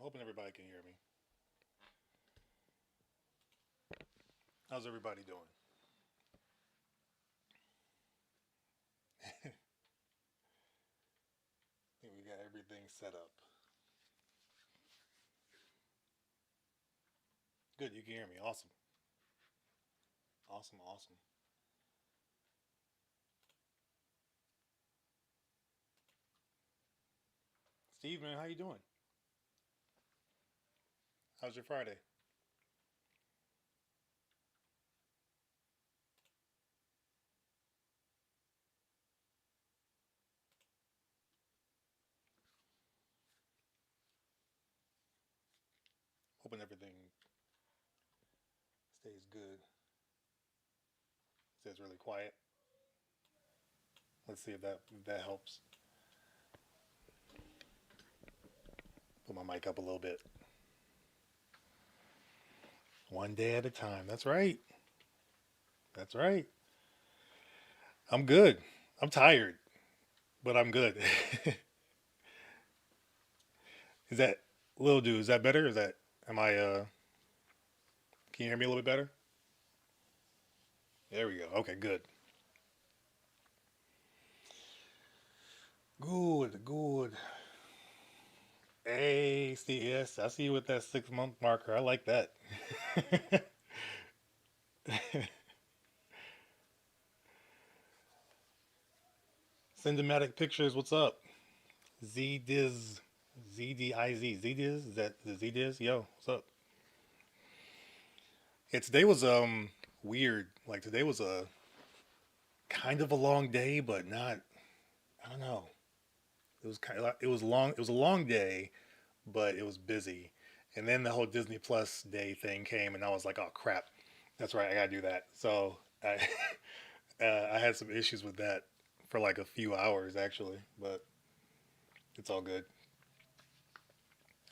hoping everybody can hear me. How's everybody doing? I think we got everything set up. Good, you can hear me. Awesome. Awesome, awesome. Steve, man, how you doing? How's your Friday? Hoping everything stays good. Stays really quiet. Let's see if that helps. Put my mic up a little bit. One day at a time. That's right. That's right. I'm good. I'm tired, but I'm good. Is that little dude? Is that better? Is that am I? Can you hear me a little bit better? There we go. Okay, good. Good, good. Hey, Steve, yes, I see you with that 6 month marker. I like that. Cinematic Pictures, what's up? Z Diz, ZDIZ, Z Diz, is that the Z Diz? Yo, what's up? Yeah, today was weird. Like today was a kind of a long day, but not. I don't know. It was kind of it was long. It was a long day, but it was busy. And then the whole Disney Plus day thing came, and I was like, oh crap, that's right, I gotta do that. So I I had some issues with that for like a few hours actually, but it's all good.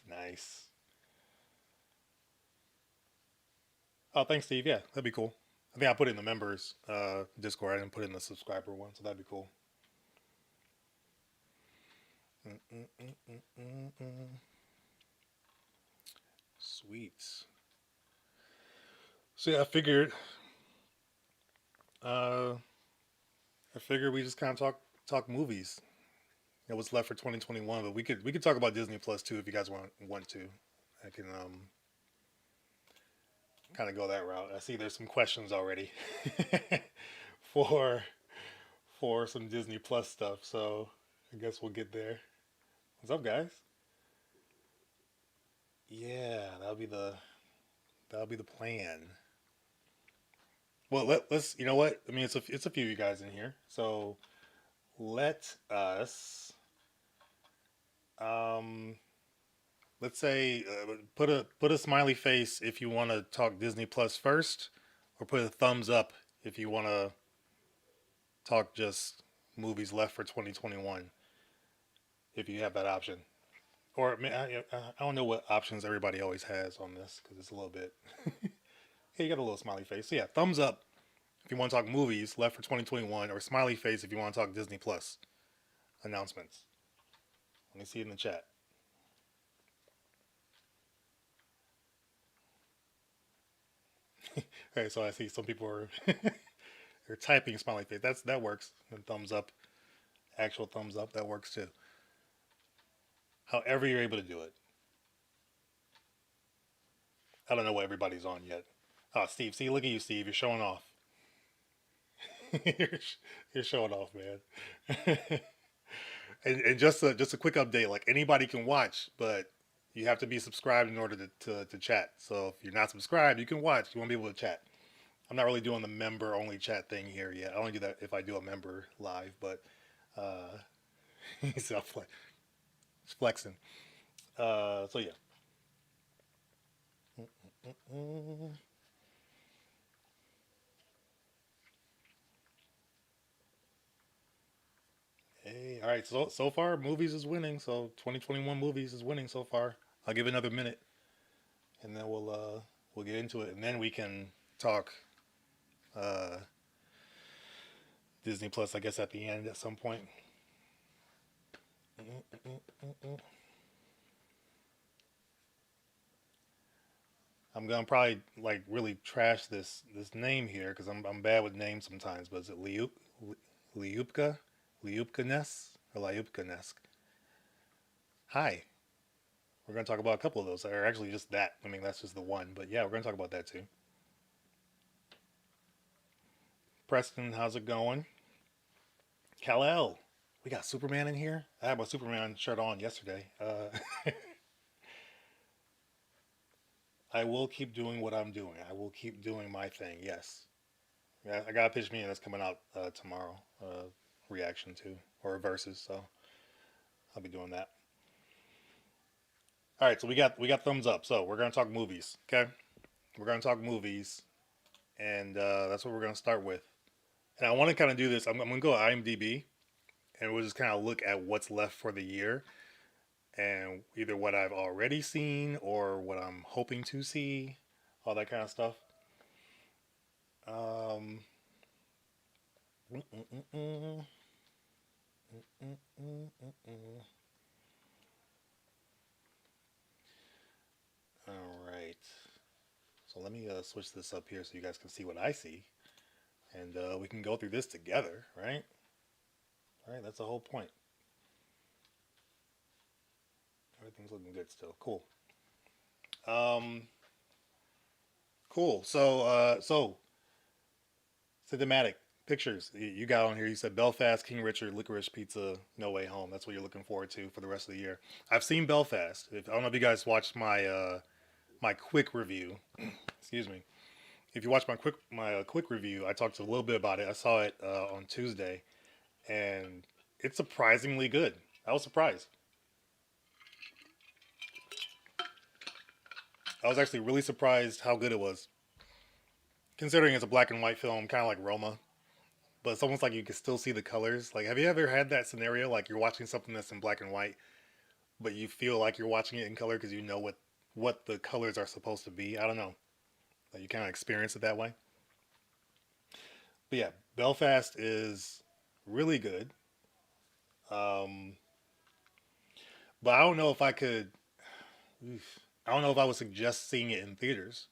Nice. Oh, thanks, Steve. Yeah, that'd be cool. I think I put it in the members Discord. I didn't put it in the subscriber one, so that'd be cool. Mm-mm-mm-mm-mm. Sweet. So yeah, uh, I figured we just kind of talk movies. What's left for 2021, but we could talk about Disney Plus too if you guys want to. I can kind of go that route. I see there's some questions already for for some Disney Plus stuff, so I guess we'll get there. What's up, guys? Yeah, that'll be the plan. Well, let's you know what? I mean, it's a few of you guys in here, so let us um let's say put a smiley face if you want to talk Disney Plus first, or put a thumbs up if you want to talk just movies left for 2021 if you have that option. Or I don't know what options everybody always has on this because it's a little bit. Hey, you got a little smiley face. So yeah, thumbs up if you want to talk movies left for 2021, or smiley face if you want to talk Disney Plus announcements. Let me see it in the chat. Okay, so I see some people are typing smiley face. That works. And thumbs up, actual thumbs up, that works too. However you're able to do it. I don't know what everybody's on yet. Oh, Steve, see, look at you, Steve. You're showing off. you're, you're showing off, man. And just a quick update. Like anybody can watch, but you have to be subscribed in order to chat. So if you're not subscribed, you can watch. You won't be able to chat. I'm not really doing the member only chat thing here yet. I only do that if I do a member live, but uh, he's flexing. So yeah. Mm-mm. Hey, all right. So far, movies is winning. So 2021 movies is winning so far. I'll give it another minute, and then we'll get into it, and then we can talk uh, Disney Plus. I guess at the end at some point. Mm-mm-mm-mm-mm. I'm gonna probably like really trash this name here because I'm bad with names sometimes. But is it Liupka, Liupkanes or Liupkanesk? Hi, we're gonna talk about a couple of those, or actually just that. I mean, that's just the one, but yeah, we're gonna talk about that too. Preston, how's it going? Kal-El, we got Superman in here. I had my Superman shirt on yesterday. I will keep doing what I'm doing. I will keep doing my thing. Yes. Yeah, I got a pitch meeting that's coming out tomorrow. Reaction to or versus, so I'll be doing that. All right, so we got thumbs up. So we're gonna talk movies. Okay, we're gonna talk movies, and that's what we're gonna start with. And I want to kind of do this. I'm gonna go to IMDb, and we'll just kind of look at what's left for the year, and either what I've already seen or what I'm hoping to see, all that kind of stuff. Um, mm, mm, mm, mm, mm, mm, mm, mm. All right. So let me switch this up here so you guys can see what I see, and we can go through this together, right? All right, that's the whole point. Everything's looking good still. Cool. Um, cool. So cinematic pictures you got on here. You said Belfast, King Richard, Licorice Pizza, No Way Home. That's what you're looking forward to for the rest of the year. I've seen Belfast. I don't know if you guys watched my quick review. Excuse me. If you watch my quick review, I talked a little bit about it. I saw it on Tuesday, and it's surprisingly good. I was surprised. I was actually really surprised how good it was, considering it's a black and white film, kind of like Roma. But it's almost like you can still see the colors. Like, have you ever had that scenario? Like, you're watching something that's in black and white, but you feel like you're watching it in color because you know what the colors are supposed to be. I don't know. Like, you kind of experience it that way. But yeah, Belfast is really good. Um, but I don't know if I could. I don't know if I would suggest seeing it in theaters.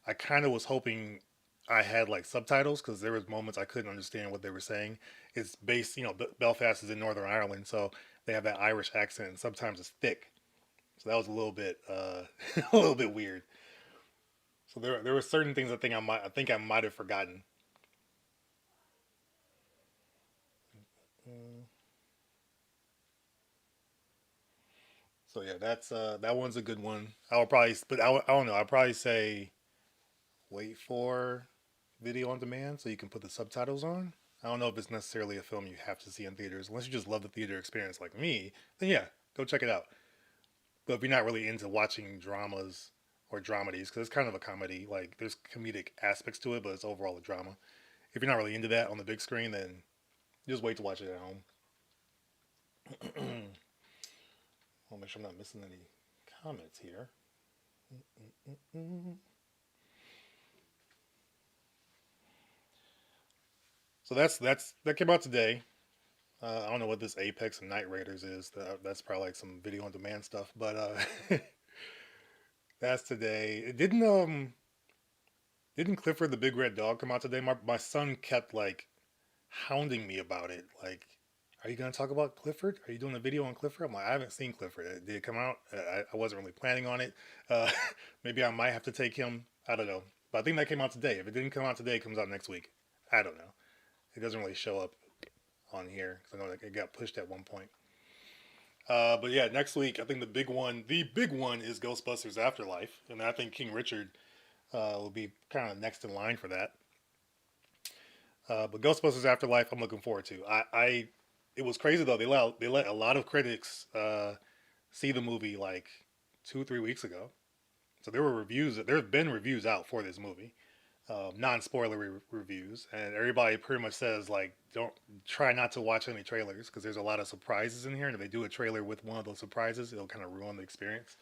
I kind of was hoping I had like subtitles because there was moments I couldn't understand what they were saying. It's based, Belfast is in Northern Ireland, so they have that Irish accent, and sometimes it's thick. So that was a little bit, a little bit weird. So there were certain things I think I might have forgotten. Mm. So yeah, that one's a good one. I would probably, but I don't know. I'd probably say wait for video on demand so you can put the subtitles on. I don't know if it's necessarily a film you have to see in theaters. Unless you just love the theater experience like me, then yeah, go check it out. But if you're not really into watching dramas or dramedies, because it's kind of a comedy, like there's comedic aspects to it, but it's overall a drama. If you're not really into that on the big screen, then just wait to watch it at home. I'll make sure I'm not missing any comments here. So that came out today. I don't know what this Apex and Night Raiders is. That's probably like some video on demand stuff. But that's today. It didn't Clifford the Big Red Dog come out today? My son kept like hounding me about it. Like, are you gonna talk about Clifford? Are you doing a video on Clifford? I'm like, I haven't seen Clifford. Did it come out? I wasn't really planning on it. Uh, maybe I might have to take him. I don't know. But I think that came out today. If it didn't come out today, it comes out next week. I don't know. It doesn't really show up on here because I know it got pushed at one point. But yeah, next week I think the big one is Ghostbusters Afterlife, and I think King Richard will be kind of next in line for that. But Ghostbusters Afterlife, I'm looking forward to. It was crazy though. They let a lot of critics see the movie like 2 3 weeks ago. So there were reviews. There have been reviews out for this movie, non-spoiler reviews, and everybody pretty much says like, don't try not to watch any trailers because there's a lot of surprises in here, and if they do a trailer with one of those surprises, it'll kind of ruin the experience.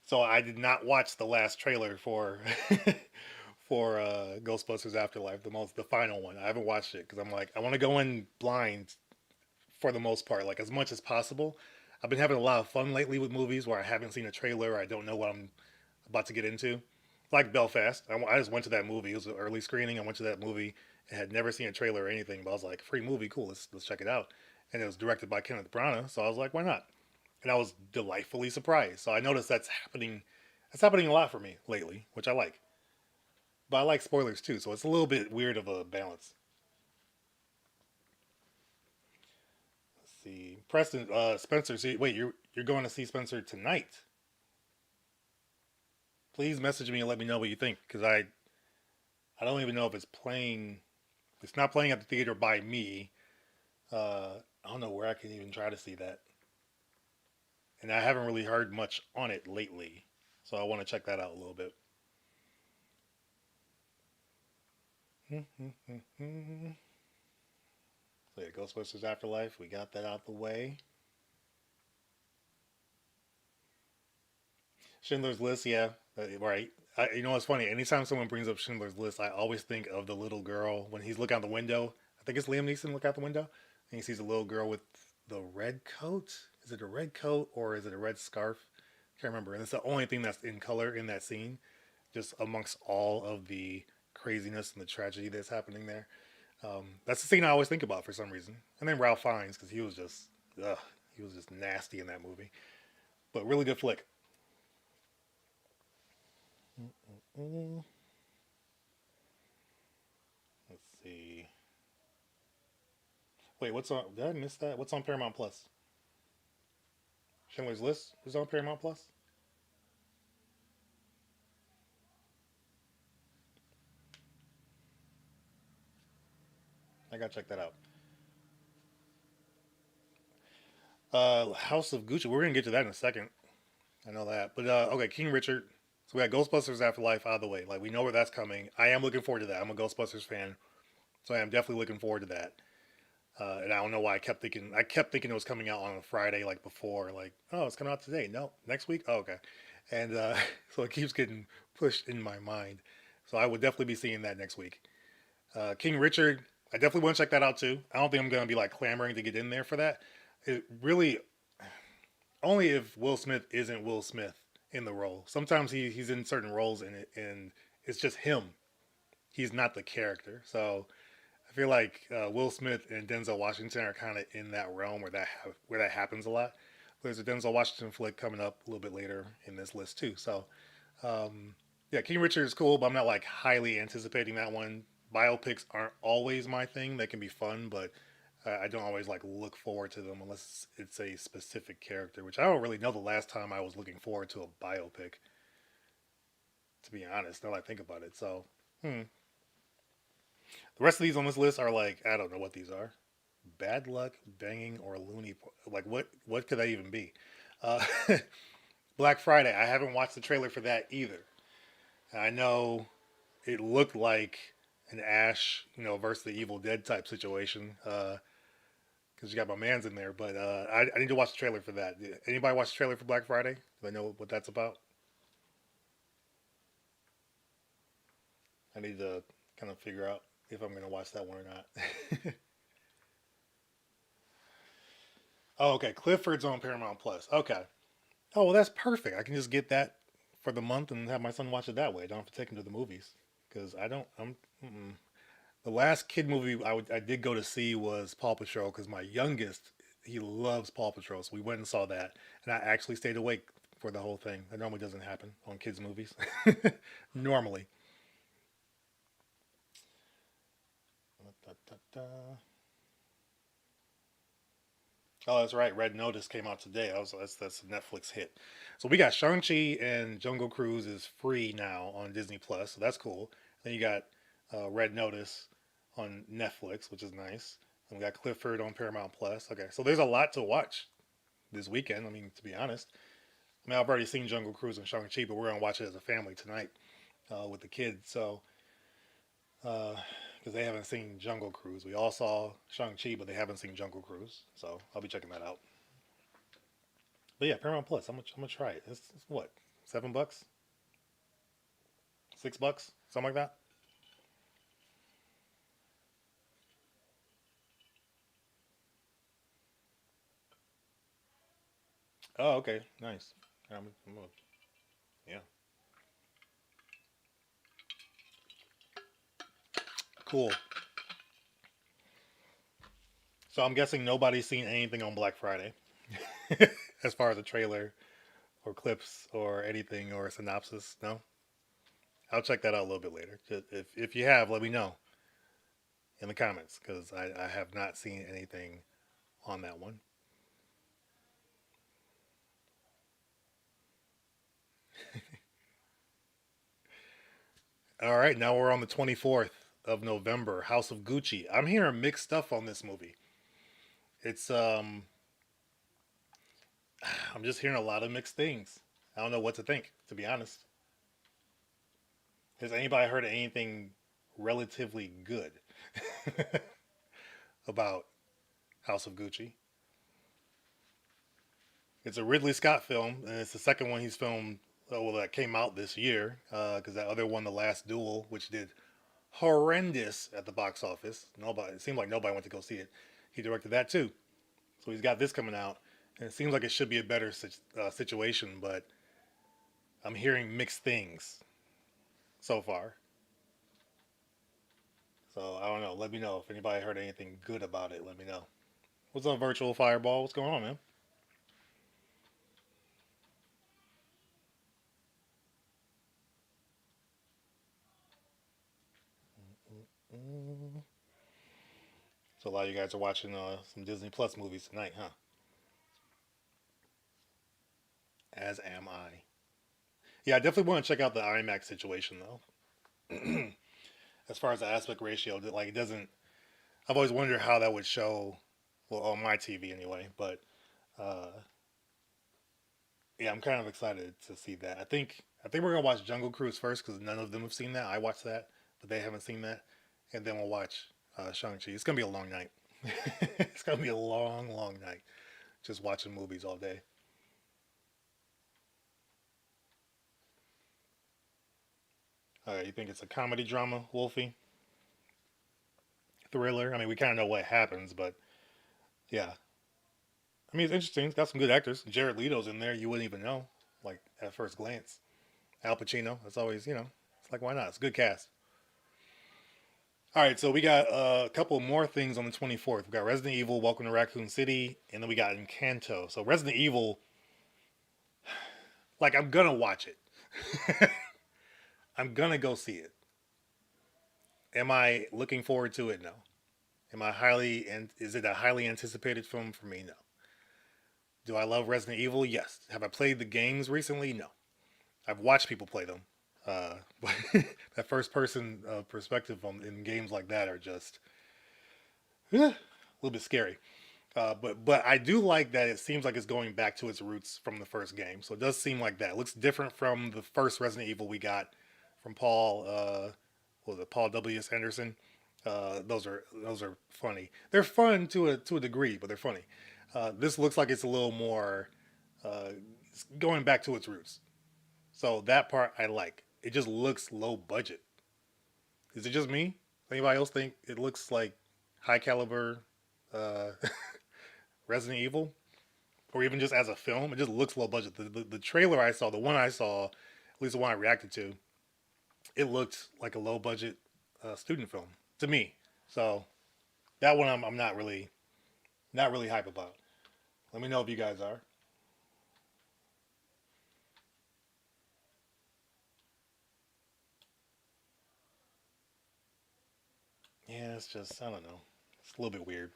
So I did not watch the last trailer for for Ghostbusters Afterlife, the final one. I haven't watched it because I'm like I want to go in blind for the most part, like as much as possible. I've been having a lot of fun lately with movies where I haven't seen a trailer, or I don't know what I'm about to get into. Like Belfast, I just went to that movie. It was an early screening. I went to that movie and had never seen a trailer or anything, but I was like, free movie, cool. Let's check it out. And it was directed by Kenneth Branagh, so I was like, why not? And I was delightfully surprised. So I noticed that's happening. That's happening a lot for me lately, which I like. But I like spoilers too, so it's a little bit weird of a balance. Let's see, Preston, Spencer. See, wait, you're going to see Spencer tonight? Please message me and let me know what you think, because I don't even know if it's playing. It's not playing at the theater by me. I don't know where I can even try to see that, and I haven't really heard much on it lately, so I want to check that out a little bit. So yeah, Ghostbusters Afterlife. We got that out the way. Schindler's List, yeah, right. You know what's funny? Anytime someone brings up Schindler's List, I always think of the little girl when he's looking out the window. I think it's Liam Neeson look out the window, and he sees a little girl with the red coat. Is it a red coat or is it a red scarf? Can't remember. And it's the only thing that's in color in that scene, just amongst all of the craziness and the tragedy that's happening there. That's the scene I always think about for some reason. And then Ralph Fiennes because ugh, he was just nasty in that movie. But really good flick. Mm, let's see. Wait, what's on? Did I miss that? What's on Paramount Plus? Schindler's List is on Paramount Plus. I gotta check that out. House of Gucci. We're gonna get to that in a second. I know that. But okay, King Richard. So we got Ghostbusters Afterlife out of the way. Like we know where that's coming. I am looking forward to that. I'm a Ghostbusters fan, so I am definitely looking forward to that. And I don't know why I kept thinking. I kept thinking it was coming out on a Friday, like before. Like, oh, it's coming out today. No, next week. Oh, okay. And so it keeps getting pushed in my mind. So I would definitely be seeing that next week. King Richard. I definitely want to check that out too. I don't think I'm gonna be like clamoring to get in there for that. It really only if Will Smith isn't Will Smith in the role. Sometimes he's in certain roles in it, and it's just him. He's not the character. So I feel like Will Smith and Denzel Washington are kind of in that realm where that happens a lot. There's a Denzel Washington flick coming up a little bit later in this list too. So yeah, King Richard is cool, but I'm not like highly anticipating that one. Biopics aren't always my thing. They can be fun, but I don't always like look forward to them unless it's a specific character, which I don't really know the last time I was looking forward to a biopic. To be honest, now that I think about it, so the rest of these on this list are like I don't know what these are. Bad luck, banging, or loony. Like what could that even be? Uh, Black Friday. I haven't watched the trailer for that either. I know it looked like an Ash, versus the Evil Dead type situation. Because you got my man's in there, but I need to watch the trailer for that. Anybody watch the trailer for Black Friday? Do I know what that's about? I need to kind of figure out if I'm going to watch that one or not. Oh, okay. Clifford's on Paramount Plus. Okay. Oh, well, that's perfect. I can just get that for the month and have my son watch it that way. I don't have to take him to the movies because I don't. Mm-mm. The last kid movie I did go to see was Paw Patrol because my youngest he loves Paw Patrol, so we went and saw that, and I actually stayed awake for the whole thing. That normally doesn't happen on kids movies. Normally. Da, da, da. Oh, that's right. Red Notice came out today. That's a Netflix hit. So we got Shang Chi and Jungle Cruise is free now on Disney Plus, so that's cool. Then you got Red Notice on Netflix, which is nice. And we got Clifford on Paramount Plus. Okay, so there's a lot to watch this weekend. I mean, to be honest, I mean I've already seen Jungle Cruise and Shang Chi, but we're gonna watch it as a family tonight with the kids. So because they haven't seen Jungle Cruise, we all saw Shang Chi, but they haven't seen Jungle Cruise. So I'll be checking that out. But yeah, Paramount Plus. I'm gonna try it. It's what, $7, $6, something like that. Oh, okay, nice. Yeah, yeah. Cool. So I'm guessing nobody's seen anything on Black Friday as far as a trailer or clips or anything or a synopsis. No, I'll check that out a little bit later. If you have, let me know in the comments because I have not seen anything on that one. All right, now we're on the 24th of November. House of Gucci. I'm hearing mixed stuff on this movie. It's I'm just hearing a lot of mixed things. I don't know what to think, to be honest. Has anybody heard anything relatively good about House of Gucci? It's a Ridley Scott film, and it's the second one he's filmed. Well, that came out this year because that other one, The Last Duel, which did horrendous at the box office. Nobody, it seemed like nobody went to go see it. He directed that too, so he's got this coming out, and it seems like it should be a better situation. But I'm hearing mixed things so far. So I don't know. Let me know if anybody heard anything good about it. Let me know. What's up, Virtual Fireball? What's going on, man? Mm. So a lot of you guys are watching some Disney Plus movies tonight, huh? As am I. Yeah, I definitely want to check out the IMAX situation though. As far as the aspect ratio, like it doesn't. I've always wondered how that would show, well, on my TV anyway. But uh, yeah, I'm kind of excited to see that. I think we're gonna watch Jungle Cruise first because none of them have seen that. I watched that, but they haven't seen that, and then we'll watch Shang Chi. It's gonna be a long night. It's gonna be a long, long night just watching movies all day. You think it's a comedy drama, Wolfie? Thriller? I mean, we kind of know what happens, but yeah. I mean, it's interesting. It's got some good actors. Jared Leto's in there. You wouldn't even know, like, at first glance. Al Pacino. That's always, it's like, why not? It's a good cast. All right, so we got a couple more things on the 24th. We got Resident Evil, Welcome to Raccoon City, and then we got Encanto. So Resident Evil, like, I'm going to watch it. I'm going to go see it. Am I looking forward to it? No. Am I highly, and is it a highly anticipated film for me? No. Do I love Resident Evil? Yes. Have I played the games recently? No. I've watched people play them. Uh, that first person perspective in games like that are just a little bit scary. But I do like that it seems like it's going back to its roots from the first game. So it does seem like that. It looks different from the first Resident Evil we got from Paul. What was it, Paul W. S. Anderson? Those are funny. They're fun to a degree, but they're funny. This looks like it's a little more uh, going back to its roots. So that part I like. It just looks low budget. Is it just me? Anybody else think it looks like high caliber uh, Resident Evil, or even just as a film? It just looks low budget. The trailer I saw, the one I saw, at least the one I reacted to, it looked like a low budget student film to me. So that one I'm not really hype about. Let me know if you guys are. Yeah, it's just I don't know. It's a little bit weird.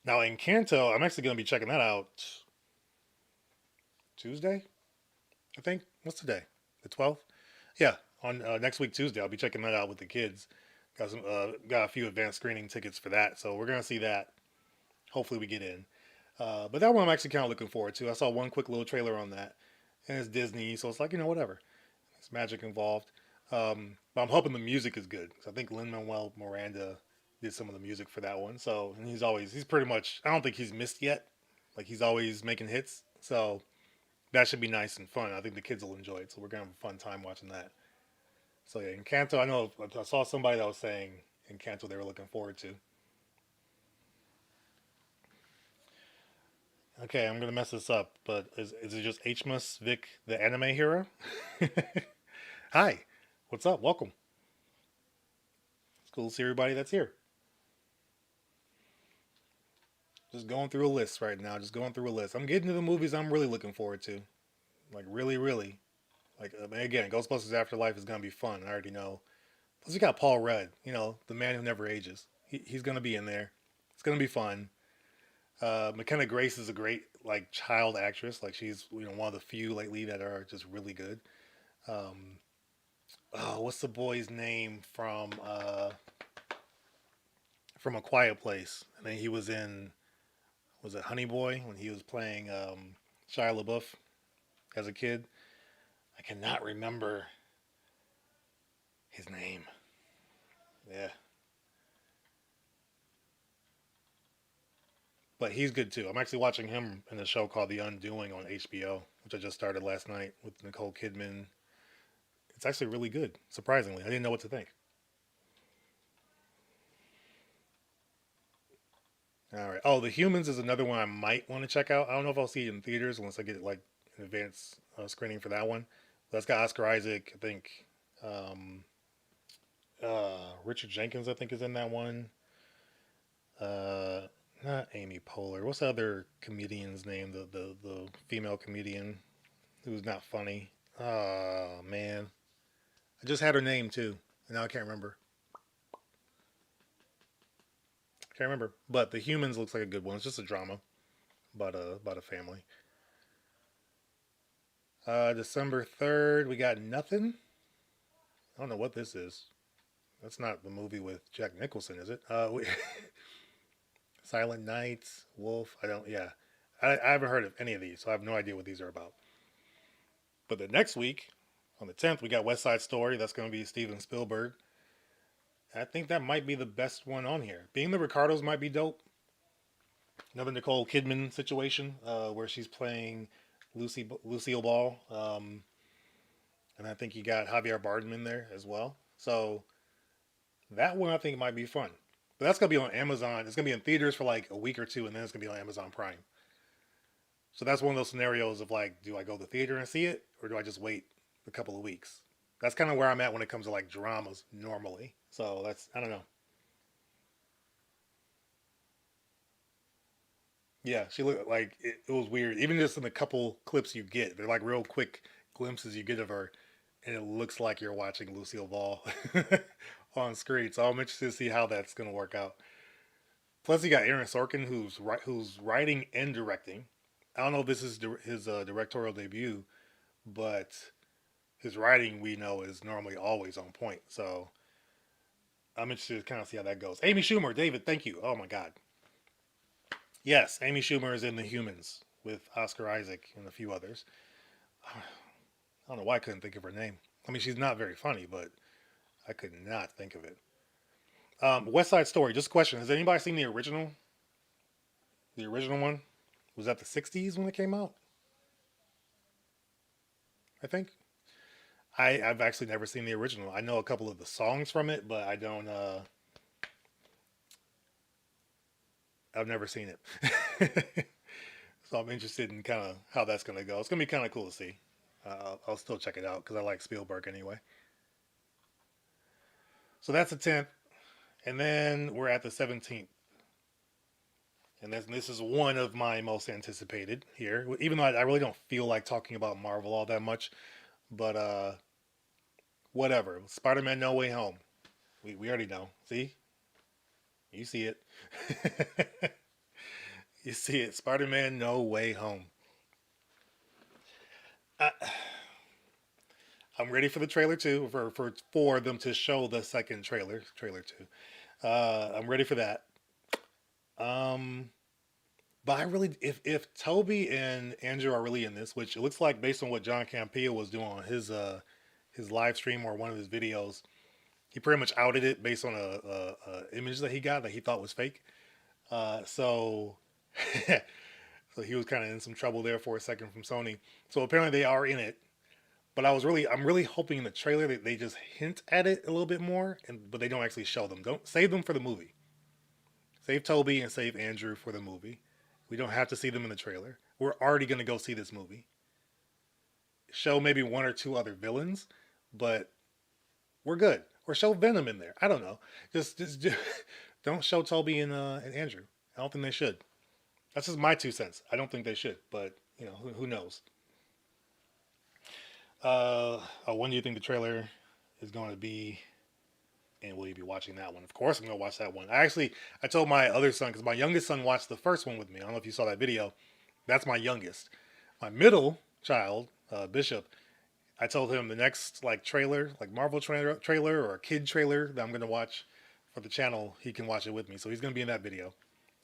Now in Kanto, I'm actually going to be checking that out Tuesday. I think. What's today? The 12th. Yeah, on next week Tuesday, I'll be checking that out with the kids. Got a few advanced screening tickets for that, so we're gonna see that. Hopefully, we get in. But that one I'm actually kind of looking forward to. I saw one quick little trailer on that, and it's Disney, so it's like whatever. There's magic involved. But I'm hoping the music is good because I think Lin Manuel Miranda did some of the music for that one. So and he's pretty much I don't think he's missed yet. Like he's always making hits. So that should be nice and fun. I think the kids will enjoy it. So we're gonna have a fun time watching that. So yeah, Encanto. I know I saw somebody that was saying Encanto they were looking forward to. Okay, I'm gonna mess this up, but is it just Hmas Vic, the anime hero? Hi. What's up? Welcome. It's cool to see everybody that's here. Just going through a list right now. Just going through a list. I'm getting to the movies I'm really looking forward to. Like really, really. Like I mean, again, Ghostbusters Afterlife is gonna be fun. I already know. Plus, you got Paul Rudd. You know, the man who never ages. He's gonna be in there. It's gonna be fun. McKenna Grace is a great like child actress. Like she's one of the few lately that are just really good. Um, oh, what's the boy's name from A Quiet Place? I mean, he was in was it Honey Boy when he was playing Shia LaBeouf as a kid. I cannot remember his name. Yeah, but he's good too. I'm actually watching him in a show called The Undoing on HBO, which I just started last night with Nicole Kidman. It's actually really good. Surprisingly, I didn't know what to think. All right. Oh, The Humans is another one I might want to check out. I don't know if I'll see it in theaters unless I get like an advance screening for that one. That's got Oscar Isaac. I think um, Richard Jenkins. I think is in that one. Uh, Not Amy Poehler. What's the other comedian's name? The female comedian who's not funny. Oh man, I just had her name too, and now I can't remember. Can't remember. But The Humans looks like a good one. It's just a drama about a family. December 3rd, we got nothing. I don't know what this is. That's not the movie with Jack Nicholson, is it? Silent Nights, Wolf. I don't. Yeah, I haven't heard of any of these, so I have no idea what these are about. But the next week, on the 10th, we got West Side Story. That's going to be Steven Spielberg. I think that might be the best one on here. Being the Ricardos might be dope. Another Nicole Kidman situation where she's playing Lucille Ball, and I think you got Javier Bardem in there as well. So that one I think might be fun. But that's gonna be on Amazon. It's gonna be in theaters for like a week or two, and then it's gonna be on Amazon Prime. So that's one of those scenarios of like, do I go to the theater and see it, or do I just wait a couple of weeks? That's kind of where I'm at when it comes to like dramas normally. So that's I don't know. Yeah, she looked like it was weird. Even just in the couple clips you get, they're like real quick glimpses you get of her, and it looks like you're watching Lucille Ball on screen. So I'm interested to see how that's gonna work out. Plus, you got Aaron Sorkin, who's writing and directing. I don't know if this is his directorial debut, but his writing we know is normally always on point. So I'm interested to kind of see how that goes. Amy Schumer, David, thank you. Oh my God, yes, Amy Schumer is in The Humans with Oscar Isaac and a few others. I don't know why I couldn't think of her name. I mean, she's not very funny, but I could not think of it. West Side Story. Just a question: has anybody seen the original? The original one was that the '60s when it came out. I think. I've actually never seen the original. I know a couple of the songs from it, but I don't. I've never seen it, so I'm interested in kind of how that's gonna go. It's gonna be kind of cool to see. I'll still check it out because I like Spielberg anyway. So that's the 10th, and then we're at the 17th, and this is one of my most anticipated here. Even though I really don't feel like talking about Marvel all that much, but whatever. Spider-Man: No Way Home. We already know. See, you see it. You see it. Spider-Man: No Way Home. I, I'm ready for the trailer too. For them to show the second trailer two. I'm ready for that. Um, but I really, if Toby and Andrew are really in this, which it looks like based on what John Campea was doing on his live stream or one of his videos, he pretty much outed it based on a image that he got that he thought was fake. So so he was kind of in some trouble there for a second from Sony. So apparently they are in it. But I'm really hoping in the trailer that they just hint at it a little bit more, and but they don't actually show them. Don't save them for the movie. Save Toby and save Andrew for the movie. We don't have to see them in the trailer. We're already gonna go see this movie. Show maybe one or two other villains, but we're good. Or show Venom in there. I don't know. Just don't show Toby and Andrew. I don't think they should. That's just my 2 cents. I don't think they should, but you know, who knows? When do you think the trailer is going to be? And will you be watching that one? Of course, I'm going to watch that one. I told my other son because my youngest son watched the first one with me. I don't know if you saw that video. That's my youngest. My middle child, Bishop, I told him the next like trailer, like Marvel trailer or a kid trailer that I'm going to watch for the channel, he can watch it with me. So he's going to be in that video.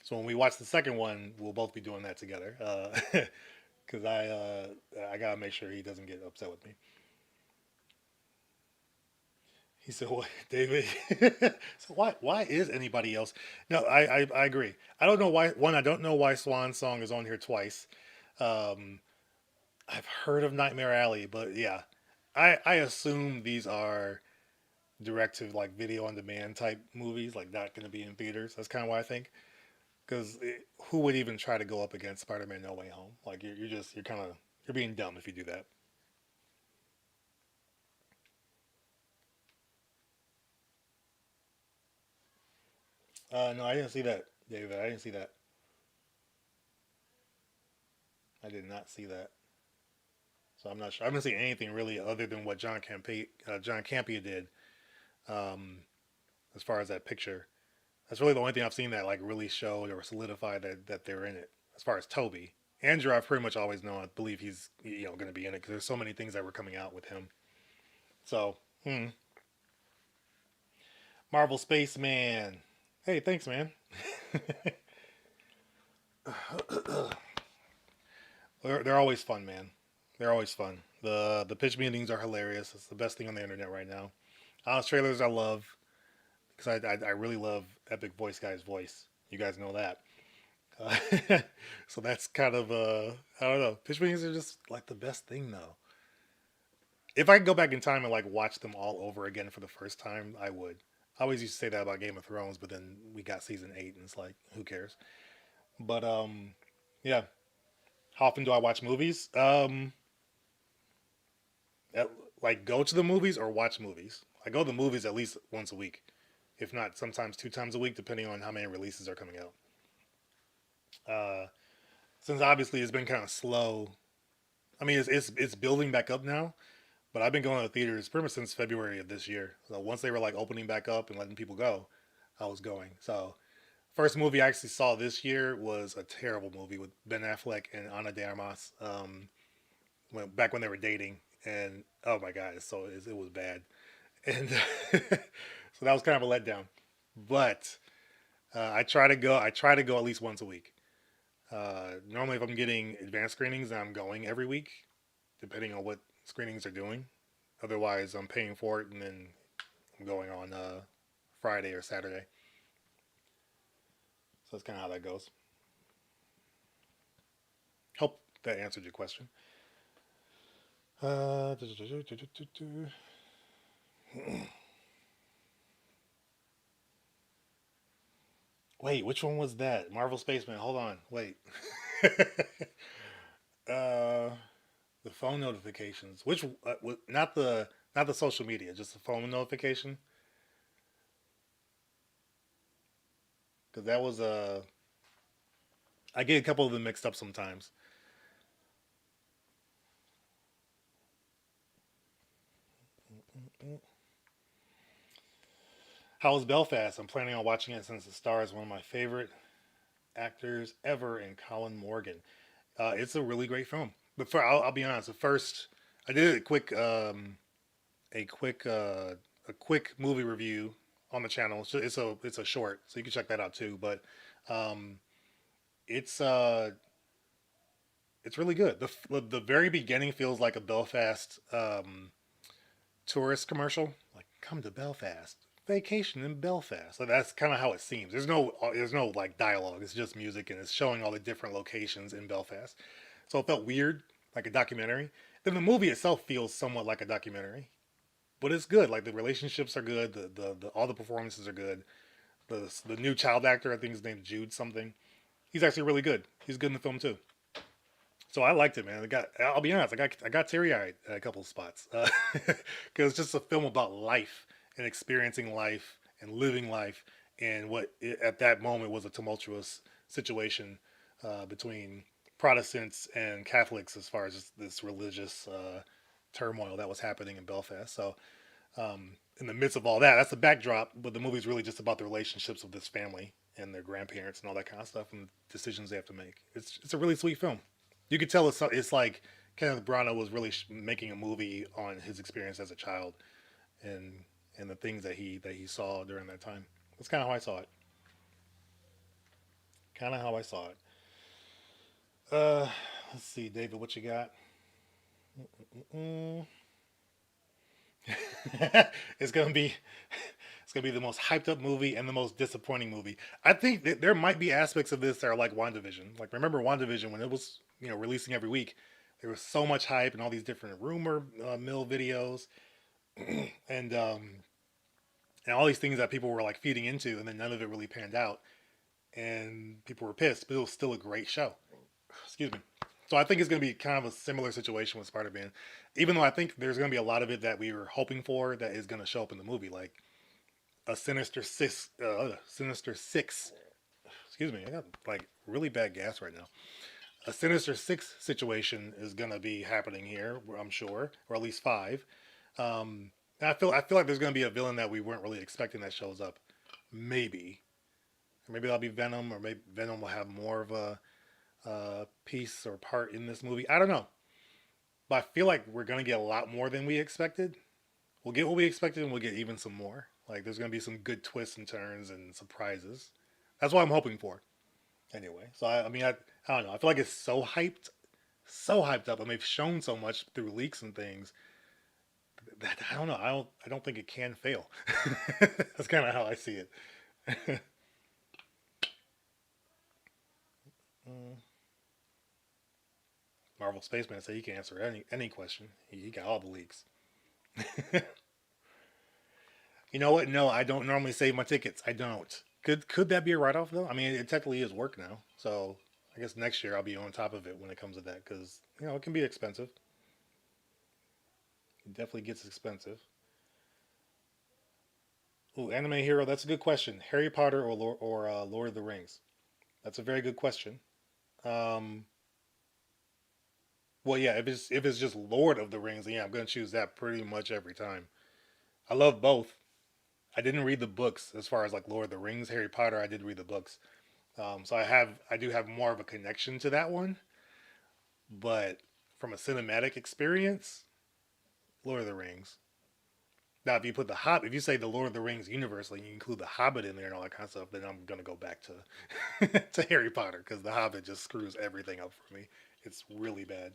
So when we watch the second one, we'll both be doing that together. Because I gotta make sure he doesn't get upset with me. He said, "What, David?" So why is anybody else? No, I agree. I don't know why. One, I don't know why Swan Song is on here twice. Um, I've heard of Nightmare Alley, but yeah, I assume these are direct to like video on demand type movies, like not going to be in theaters. That's kind of what I think. Because who would even try to go up against Spider-Man No Way Home? Like you're kind of you're being dumb if you do that. No, I didn't see that, David. I didn't see that. I did not see that. So I'm not sure. I haven't seen anything really other than what John Campea did. Um, as far as that picture, that's really the only thing I've seen that like really showed or solidified that they're in it. As far as Toby, Andrew, I've pretty much always known. I believe he's going to be in it because there's so many things that were coming out with him. So, Marvel Spaceman. Hey, thanks, man. They're always fun, man. They're always fun. The pitch meetings are hilarious. It's the best thing on the internet right now. Honest trailers I love because I really love Epic Voice Guy's voice. You guys know that. So that's kind of I don't know. Pitch meetings are just like the best thing though. If I could go back in time and like watch them all over again for the first time, I would. I always used to say that about Game of Thrones, but then we got season 8 and it's like, who cares? But yeah. How often do I watch movies? At, like go to the movies or watch movies. I go to the movies at least once a week, if not sometimes 2 times a week, depending on how many releases are coming out. Uh, since obviously it's been kind of slow. I mean, it's building back up now, but I've been going to the theaters pretty much since February of this year. So once they were like opening back up and letting people go, I was going. So first movie I actually saw this year was a terrible movie with Ben Affleck and Ana de Armas. Back when they were dating, and oh my god, it was bad, and so that was kind of a letdown. But I try to go. I try to go at least once a week. Normally, if I'm getting advanced screenings, I'm going every week, depending on what screenings are doing. Otherwise, I'm paying for it and then I'm going on Friday or Saturday. So that's kind of how that goes. Hope that answered your question. Uh, Wait, which one was that? Marvel Spaceman. Hold on. Wait. uh, the phone notifications. Not the social media, just the phone notification. Because that was I get a couple of them mixed up sometimes. How was Belfast? I'm planning on watching it since it stars one of my favorite actors ever in Colin Morgan. It's a really great film. But I'll be honest. The first, I did a quick, a quick movie review on the channel. It's a short, so you can check that out too. But um, it's uh, it's really good. The very beginning feels like a Belfast tourist commercial. Like, come to Belfast, vacation in Belfast. So that's kind of how it seems. There's no like dialogue. It's just music and it's showing all the different locations in Belfast. So it felt weird, like a documentary. Then the movie itself feels somewhat like a documentary, but it's good. Like the relationships are good. The all the performances are good. The new child actor, I think his name's Jude something. He's actually really good. He's good in the film too. So I liked it, man. I'll be honest, I got teary eyed at a couple of spots because it's just a film about life and experiencing life and living life in what at that moment was a tumultuous situation between Protestants and Catholics as far as this religious turmoil that was happening in Belfast. So in the midst of all that, that's the backdrop. But the movie's really just about the relationships of this family and their grandparents and all that kind of stuff and the decisions they have to make. It's a really sweet film. You could tell it's like Kenneth Branagh was really making a movie on his experience as a child and the things that he saw during that time. That's kind of how I saw it. Kind of how I saw it. Uh, let's see, David, what you got? Mm. it's gonna be it's gonna be the most hyped up movie and the most disappointing movie. I think that there might be aspects of this that are like WandaVision. Like remember WandaVision when it was releasing every week, there was so much hype and all these different rumor mill videos and all these things that people were like feeding into, and then none of it really panned out, and people were pissed. But it was still a great show. Excuse me. So I think it's going to be kind of a similar situation with Spider-Man, even though I think there's going to be a lot of it that we were hoping for that is going to show up in the movie, like a Sinister Six. Excuse me, I got like really bad gas right now. A Sinister Six situation is going to be happening here, I'm sure, or at least five. I feel like there's going to be a villain that we weren't really expecting that shows up. Maybe, or maybe that'll be Venom, or maybe Venom will have more of a piece or part in this movie. I don't know, but I feel like we're gonna get a lot more than we expected. We'll get what we expected, and we'll get even some more. Like there's gonna be some good twists and turns and surprises. That's what I'm hoping for. Anyway, so I mean, I don't know. I feel like it's so hyped up, and they've shown so much through leaks and things that I don't know. I don't think it can fail. That's kind of how I see it. Mm. Marvel Spaceman said he can answer any question. He got all the leaks. You know what? No, I don't normally save my tickets. I don't. Could that be a write off though? I mean, it technically is work now, so I guess next year I'll be on top of it when it comes to that because it can be expensive. It definitely gets expensive. Ooh, anime hero. That's a good question. Harry Potter or Lord of the Rings. That's a very good question. Um, well, yeah, if it's just Lord of the Rings, then yeah, I'm gonna choose that pretty much every time. I love both. I didn't read the books as far as like Lord of the Rings, Harry Potter. I did read the books, so I do have more of a connection to that one. But from a cinematic experience, Lord of the Rings. Now, if you put if you say the Lord of the Rings universe, like you include the Hobbit in there and all that kind of stuff, then I'm gonna go back to to Harry Potter because the Hobbit just screws everything up for me. It's really bad,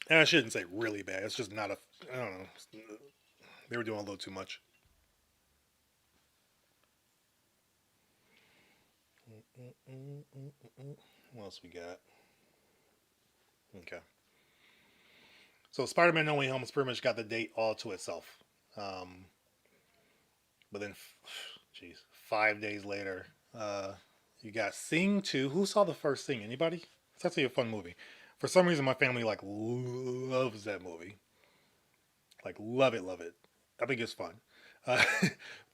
and I shouldn't say really bad. It's just not a. I don't know. They were doing a little too much. What else we got? Okay. So Spider-Man: No Way Home has pretty much got the date all to itself. Um, but then, jeez, 5 days later, you got Sing 2. Who saw the first Sing? Anybody? It's actually a fun movie. For some reason, my family like loves that movie. Like love it, love it. I think it's fun. Uh,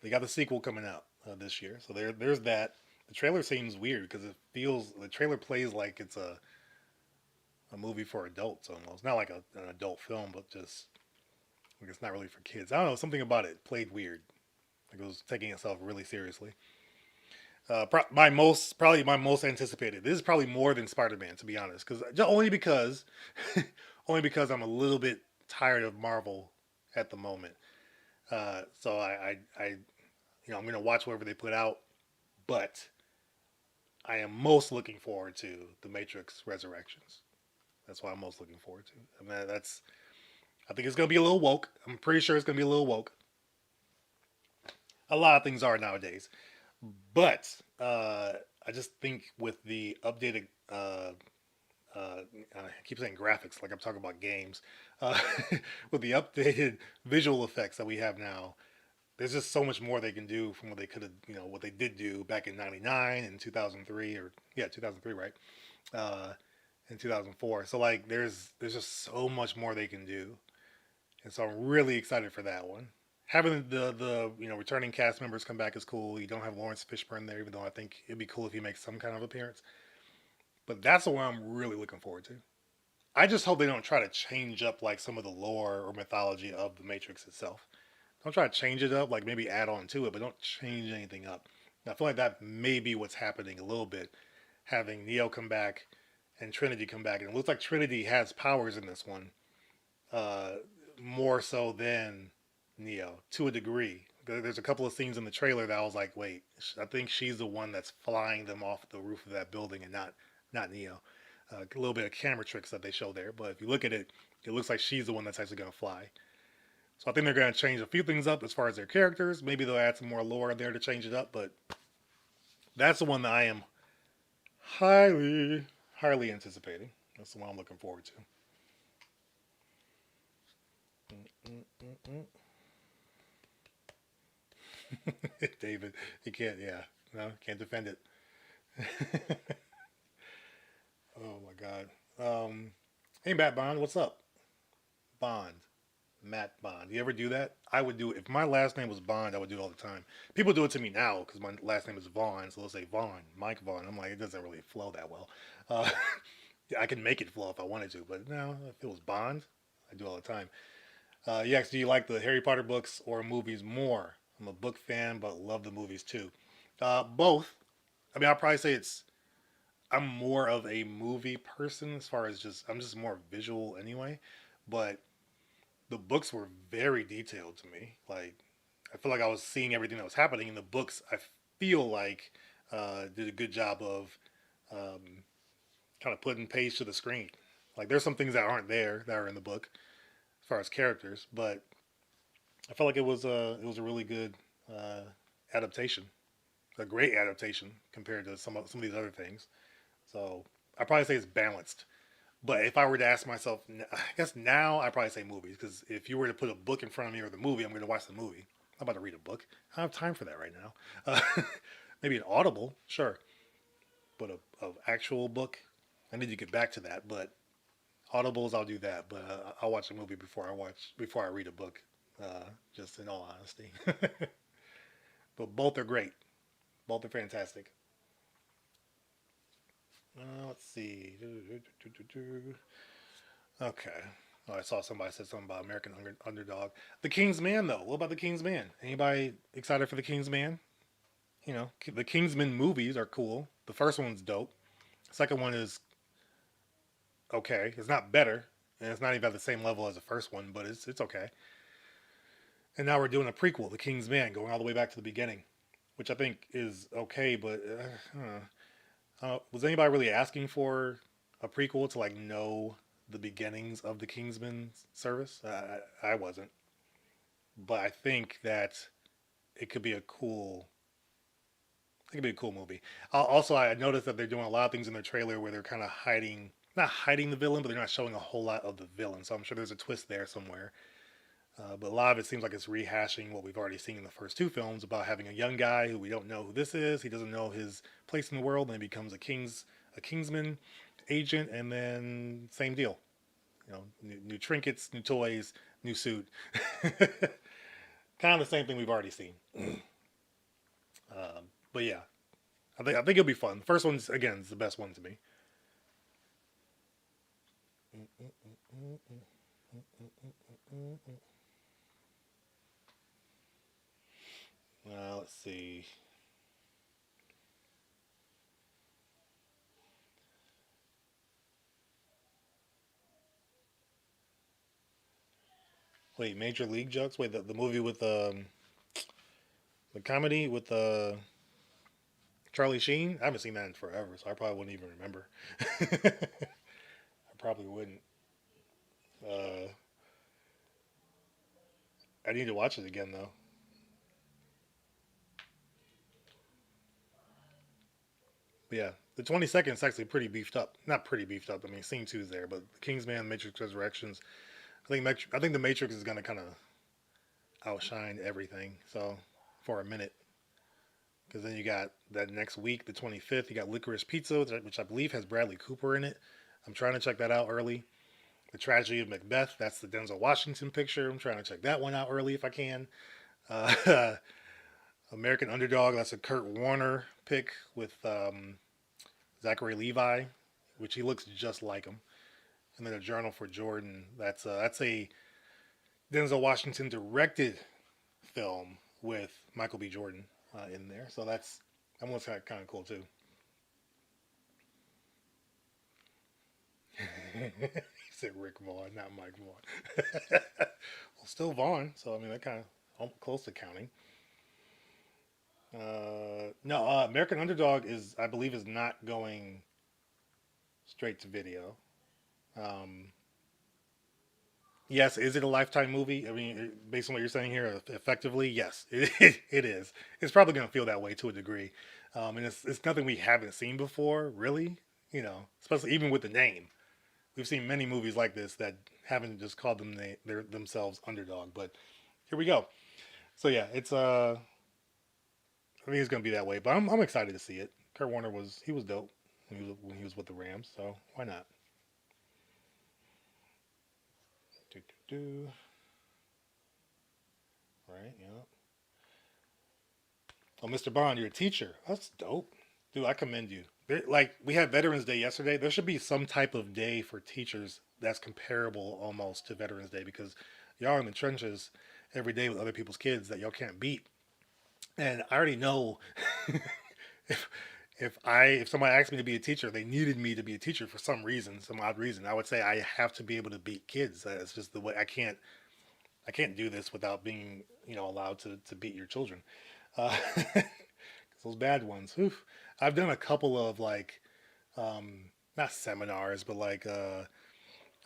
they got the sequel coming out this year, so there's that. The trailer seems weird because the trailer plays like it's a movie for adults almost. Not like an adult film, but just like it's not really for kids. I don't know. Something about it played weird. Like it was taking itself really seriously. Probably my most anticipated. This is probably more than Spider Man to be honest, because only because only because I'm a little bit tired of Marvel at the moment. So I'm gonna watch whatever they put out, but I am most looking forward to the Matrix Resurrections. That's what I'm most looking forward to. I mean, I think it's gonna be a little woke. I'm pretty sure it's gonna be a little woke. A lot of things are nowadays, but I just think with the updated I keep saying graphics like I'm talking about games. Uh, with the updated visual effects that we have now, there's just so much more they can do from what they could have, what they did do back in '99 and 2003, or yeah, 2003, right? Uh, in 2004. So like, there's just so much more they can do, and so I'm really excited for that one. Having the returning cast members come back is cool. You don't have Lawrence Fishburne there, even though I think it'd be cool if he makes some kind of appearance. But that's the one I'm really looking forward to. I just hope they don't try to change up like some of the lore or mythology of the Matrix itself. Don't try to change it up, like maybe add on to it, but don't change anything up. And I feel like that may be what's happening a little bit, having Neo come back and Trinity come back, and it looks like Trinity has powers in this one, uh, more so than Neo to a degree. There's a couple of scenes in the trailer that I was like, wait, I think she's the one that's flying them off the roof of that building, and not Neo. A little bit of camera tricks that they show there, but if you look at it, it looks like she's the one that's actually going to fly. So I think they're going to change a few things up as far as their characters. Maybe they'll add some more lore in there to change it up, but that's the one that I am highly anticipating. That's the one I'm looking forward to. David, you can't, yeah, no, can't defend it. Oh my God. Hey, Matt Bond, what's up? Bond. Matt Bond. You ever do that? I would do it. If my last name was Bond, I would do it all the time. People do it to me now because my last name is Vaughn, so they'll say Vaughn, Mike Vaughn. I'm like, it doesn't really flow that well. Uh, I can make it flow if I wanted to, but no, if it was Bond, I do it all the time. Yes, do you like the Harry Potter books or movies more? I'm a book fan, but love the movies too. Both. I mean, I'll probably say I'm more of a movie person as far as I'm just more visual anyway. But the books were very detailed to me. Like I feel like I was seeing everything that was happening in the books. I feel like did a good job of um, kind of putting page to the screen. Like there's some things that aren't there that are in the book as far as characters, but I felt like it was a really good uh, adaptation, a great adaptation compared to some of these other things. So I probably say it's balanced. But if I were to ask myself, I guess now I probably say movies because if you were to put a book in front of me or the movie, I'm going to watch the movie. I'm about to read a book. I don't have time for that right now. Maybe an Audible, sure, but a actual book, I need to get back to that. But Audibles, I'll do that. But I'll watch a movie before I read a book. Just in all honesty, but both are great. Both are fantastic. Let's see. Okay. Oh, I saw somebody said something about American Underdog. The King's Man, though. What about the King's Man? Anybody excited for the King's Man? The Kingsman movies are cool. The first one's dope. The second one is okay. It's not better, and it's not even at the same level as the first one, but it's okay. And now we're doing a prequel, The King's Man, going all the way back to the beginning, which I think is okay. But was anybody really asking for a prequel to like know the beginnings of the Kingsman service? I wasn't, but I think that it could be a cool. It could be a cool movie. Also, I noticed that they're doing a lot of things in their trailer where they're kind of hiding, not hiding the villain, but they're not showing a whole lot of the villain. So I'm sure there's a twist there somewhere. But a lot of it seems like it's rehashing what we've already seen in the first two films about having a young guy who we don't know who this is. He doesn't know his place in the world, and he becomes a Kingsman agent, and then same deal. New trinkets, new toys, new suit. Kind of the same thing we've already seen. But yeah, I think it'll be fun. The first one's again is the best one to me. Let's see. Wait, Major League Jokes. Wait, the movie with the comedy with Charlie Sheen. I haven't seen that in forever, so I probably wouldn't even remember. I probably wouldn't. Uh, I need to watch it again though. But yeah, the 22nd is actually pretty beefed up. Not pretty beefed up. I mean, scene two is there, but Kingsman, Matrix Resurrections. I think the Matrix is gonna kind of outshine everything. So for a minute, because then you got that next week, the 25th, you got Licorice Pizza, which I believe has Bradley Cooper in it. I'm trying to check that out early. The Tragedy of Macbeth. That's the Denzel Washington picture. I'm trying to check that one out early if I can. Uh, American Underdog. That's a Kurt Warner pick with Zachary Levi, which he looks just like him. And then A Journal for Jordan. That's a Denzel Washington directed film with Michael B. Jordan in there. So that one's kind of cool too. He said Rick Vaughn, not Mike Vaughn. Well, still Vaughn, so I mean that kind of close to counting. No, American Underdog is, I believe, is not going straight to video. Um, yes, is it a Lifetime movie? I mean, based on what you're saying here, effectively, yes, it is. It's probably going to feel that way to a degree, and it's nothing we haven't seen before, really. Especially even with the name, we've seen many movies like this that haven't just called themselves Underdog, but here we go. So yeah, I think it's gonna be that way, but I'm excited to see it. Kurt Warner was dope when he was with the Rams, so why not? Do, do, do. Right, yeah. Oh, Mr. Bond, you're a teacher. That's dope, dude. I commend you. Like we had Veterans Day yesterday. There should be some type of day for teachers that's comparable almost to Veterans Day because y'all are in the trenches every day with other people's kids that y'all can't beat. And I already know if if somebody asked me to be a teacher, they needed me to be a teacher for some reason, some odd reason. I would say I have to be able to beat kids. That's just the way I can't do this without being allowed to beat your children. Uh, those bad ones. Oof. I've done a couple of like not seminars, but like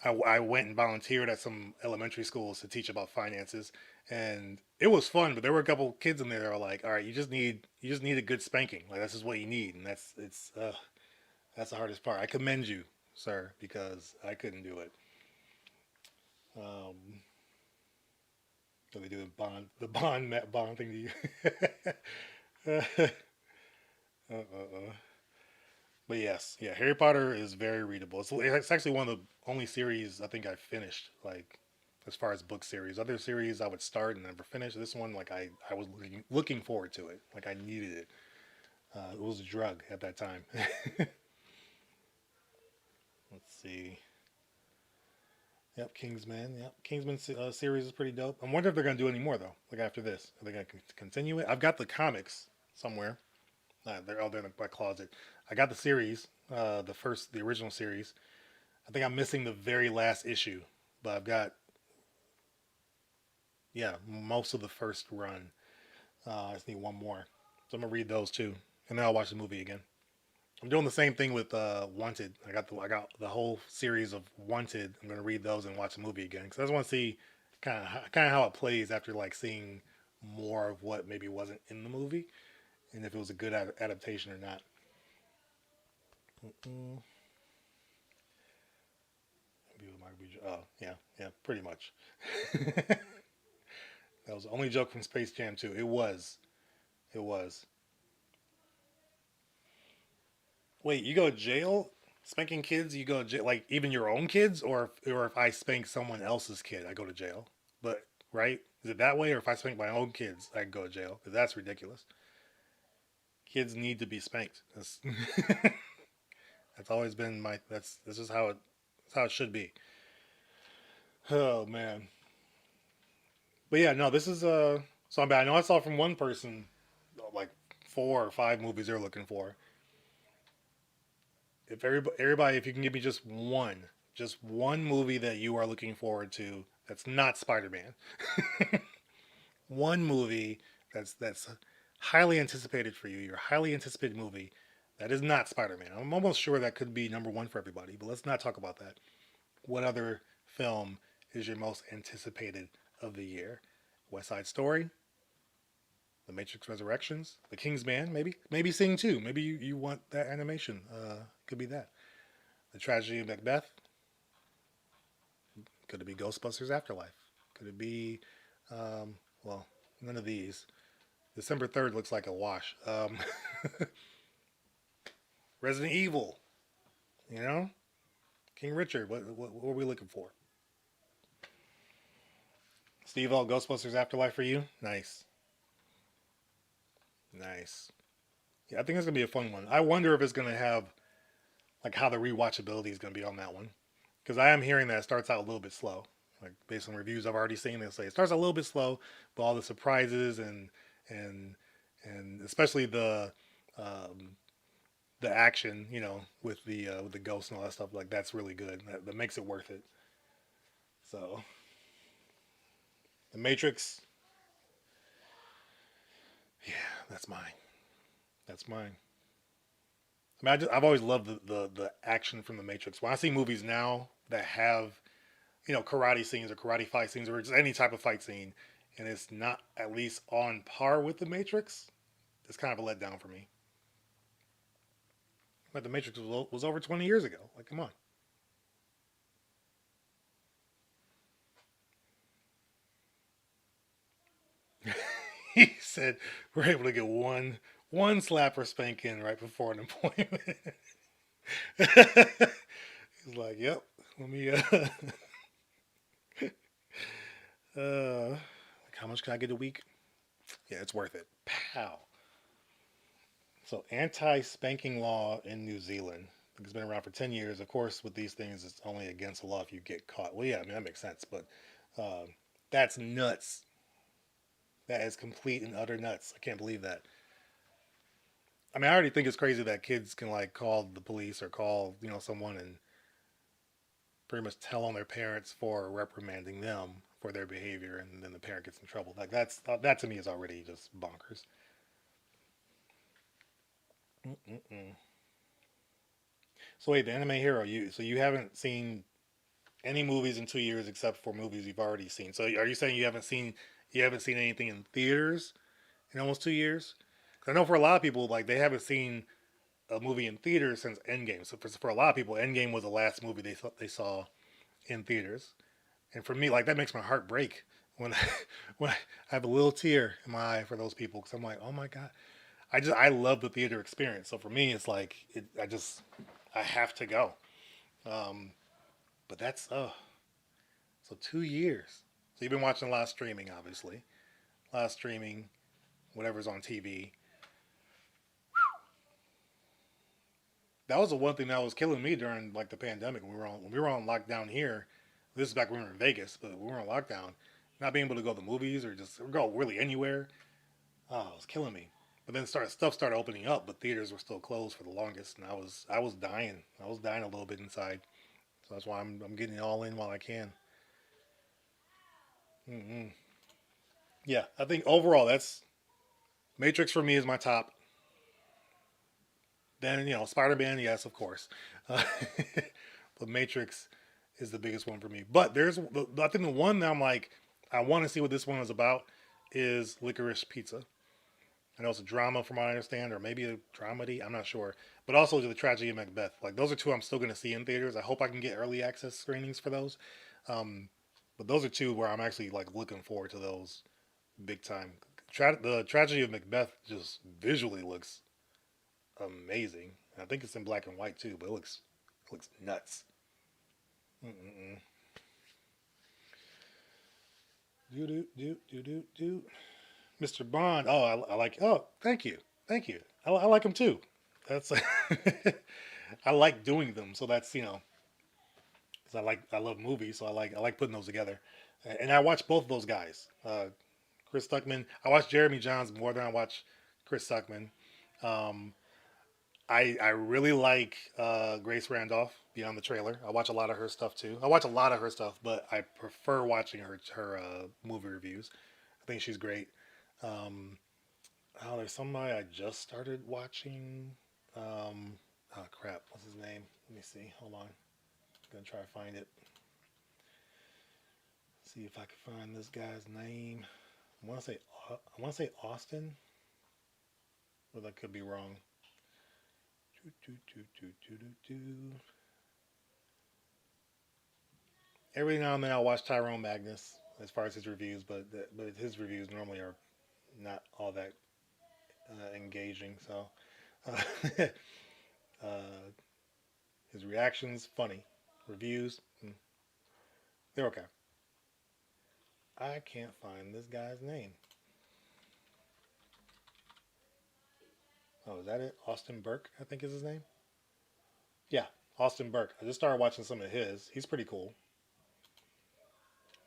I went and volunteered at some elementary schools to teach about finances, and it was fun. But there were a couple kids in there that were like, "All right, you just need a good spanking. Like this is what you need," and that's the hardest part. I commend you, sir, because I couldn't do it. Um, so they do the bond thing to you. But yes, yeah, Harry Potter is very readable. It's actually one of the only series I think I finished, like as far as book series. Other series I would start and never finish. This one, like I was looking forward to it. Like I needed it. It was a drug at that time. Let's see. Yep, Kingsman. Yep, Kingsman series is pretty dope. I wonder if they're gonna do any more though. Like after this, are they gonna continue it? I've got the comics somewhere. They're in my closet. I got the series, the original series. I think I'm missing the very last issue, but I've got yeah most of the first run. I just need one more, so I'm gonna read those too, and then I'll watch the movie again. I'm doing the same thing with Wanted. I got the whole series of Wanted. I'm gonna read those and watch the movie again because I just want to see kind of how it plays after like seeing more of what maybe wasn't in the movie and if it was a good adaptation or not. Mm-mm. Oh yeah, yeah, pretty much. That was the only joke from Space Jam 2. It was. It was. Wait, you go to jail spanking kids? You go to jail, like even your own kids, or if I spank someone else's kid, I go to jail. But right? Is it that way, or if I spank my own kids, I can go to jail? Because that's ridiculous. Kids need to be spanked. That's always been my. This is how it should be. Oh man. But yeah, no, this is so I know I saw from one person like 4 or 5 movies they're looking for. If everybody, if you can give me just one movie that you are looking forward to that's not Spider-Man, one movie that's highly anticipated for you, your highly anticipated movie that is not Spider-Man. I'm almost sure that could be number one for everybody, but let's not talk about that. What other film is your most anticipated of the year? West Side Story, The Matrix Resurrections, The King's Man, maybe Sing 2. Maybe you want that animation. Could be that. The Tragedy of Macbeth. Could it be Ghostbusters Afterlife? Could it be, well, none of these. December 3rd looks like a wash. Resident Evil, you know? King Richard, what are we looking for? Steve O, Ghostbusters Afterlife for you? Nice. Nice. Yeah, I think it's gonna be a fun one. I wonder if it's gonna have like how the rewatchability is gonna be on that one. Because I am hearing that it starts out a little bit slow. Like based on reviews I've already seen, they say it starts out a little bit slow, but all the surprises and and especially um, the action, with the ghosts and all that stuff, like that's really good. That makes it worth it. So the Matrix, yeah, that's mine. That's mine. I mean, I've always loved the action from the Matrix. When I see movies now that have karate scenes or karate fight scenes or just any type of fight scene, and it's not at least on par with the Matrix, it's kind of a letdown for me. But the Matrix was over 20 years ago. Like, come on. He said we're able to get one slap or spank in right before an appointment. He's like, "Yep, let me." Like, how much can I get a week? Yeah, it's worth it. Pow. So, anti-spanking law in New Zealand. It's been around for 10 years. Of course, with these things, it's only against the law if you get caught. Well, yeah, I mean that makes sense, but uh, that's nuts. That is complete and utter nuts. I can't believe that. I mean, I already think it's crazy that kids can like call the police or call someone and pretty much tell on their parents for reprimanding them for their behavior, and then the parent gets in trouble. Like that to me is already just bonkers. Mm-mm-mm. So wait, the anime hero, you haven't seen any movies in 2 years except for movies you've already seen. So are you saying you haven't seen anything in theaters in almost 2 years? 'Cause I know for a lot of people, like they haven't seen a movie in theaters since Endgame. So for a lot of people, Endgame was the last movie they saw in theaters. And for me, like that makes my heart break when when I have a little tear in my eye for those people because I'm like, oh my god, I love the theater experience. So for me, it's like I have to go. Um, but that's so 2 years. So you've been watching a lot of streaming, obviously, a lot of streaming, whatever's on TV. That was the one thing that was killing me during like the pandemic when we were on lockdown here. This is back when we were in Vegas, but we were on lockdown. Not being able to go to the movies or just go really anywhere, oh, it was killing me. But then stuff started opening up, but theaters were still closed for the longest, and I was dying. I was dying a little bit inside. So that's why I'm getting it all in while I can. Mm-hmm. Yeah, I think overall that's Matrix for me is my top. Then Spider Man, yes, of course. Uh, but Matrix is the biggest one for me. But I think the one that I'm like I want to see what this one is about is Licorice Pizza. I know it's a drama from what I understand, or maybe a dramedy. I'm not sure. But also the tragedy of Macbeth. Like those are two I'm still going to see in theaters. I hope I can get early access screenings for those. Um, but those are two where I'm actually like looking forward to those big time. The tragedy of Macbeth just visually looks amazing. I think it's in black and white too, but it looks nuts. Mm-mm-mm. Do do do do do do. Mr. Bond. Oh, I like. Oh, thank you, thank you. I like him too. That's I like doing them. So that's because I love movies, so I like putting those together. And I watch both of those guys. Chris Stuckman. I watch Jeremy Johns more than I watch Chris Stuckman. Um, I really like Grace Randolph beyond the trailer. I watch a lot of her stuff too. I watch a lot of her stuff, but I prefer watching her movie reviews. I think she's great. Um, there's somebody I just started watching. Um, oh crap, what's his name? Let me see. Hold on. I'm gonna try to find it. See if I can find this guy's name. I want to say Austin, but I could be wrong. Do, do, do, do, do, do, do. Every now and then I'll watch Tyrone Magnus as far as his reviews, but his reviews normally are not all that engaging. So uh, uh, his reactions funny, reviews they're okay. I can't find this guy's name. Oh, is that it? Austin Burke, I think is his name. Yeah, Austin Burke. I just started watching some of his. He's pretty cool.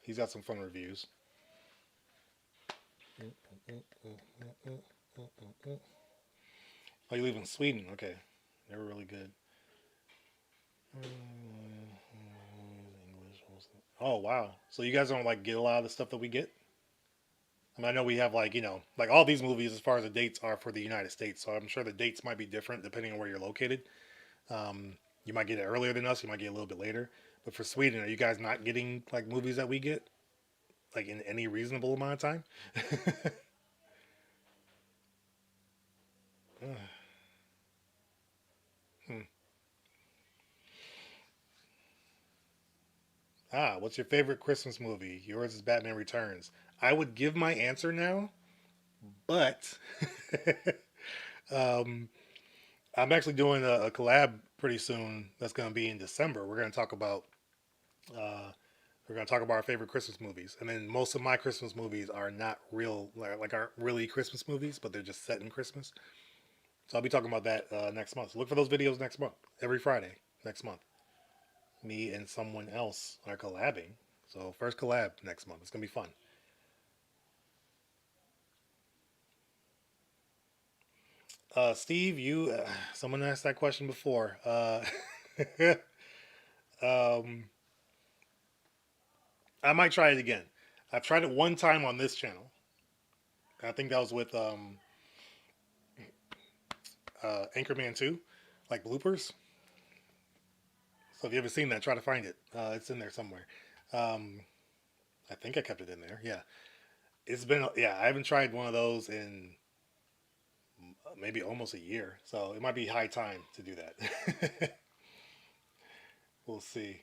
He's got some fun reviews. Oh, you live in Sweden? Okay, they're really good. English. Oh wow! So you guys don't like get a lot of the stuff that we get? I mean, I know we have like like all these movies as far as the dates are for the United States. So I'm sure the dates might be different depending on where you're located. You might get it earlier than us. You might get it a little bit later. But for Sweden, are you guys not getting like movies that we get like in any reasonable amount of time? Hmm. Ah, what's your favorite Christmas movie? Yours is Batman Returns. I would give my answer now, but um, I'm actually doing a collab pretty soon. That's going to be in December. Uh, we're going to talk about our favorite Christmas movies, and then most of my Christmas movies are not real, like aren't really Christmas movies, but they're just set in Christmas. So I'll be talking about that next month. So look for those videos next month, every Friday next month. Me and someone else are collabing. So first collab next month. It's gonna be fun. Steve, you someone asked that question before. Um, I might try it again. I've tried it one time on this channel. I think that was with Anchorman 2, like bloopers. So if you haven't seen that, try to find it. It's in there somewhere. Um, I think I kept it in there. Yeah, it's been yeah. I haven't tried one of those in maybe almost a year, so it might be high time to do that. We'll see.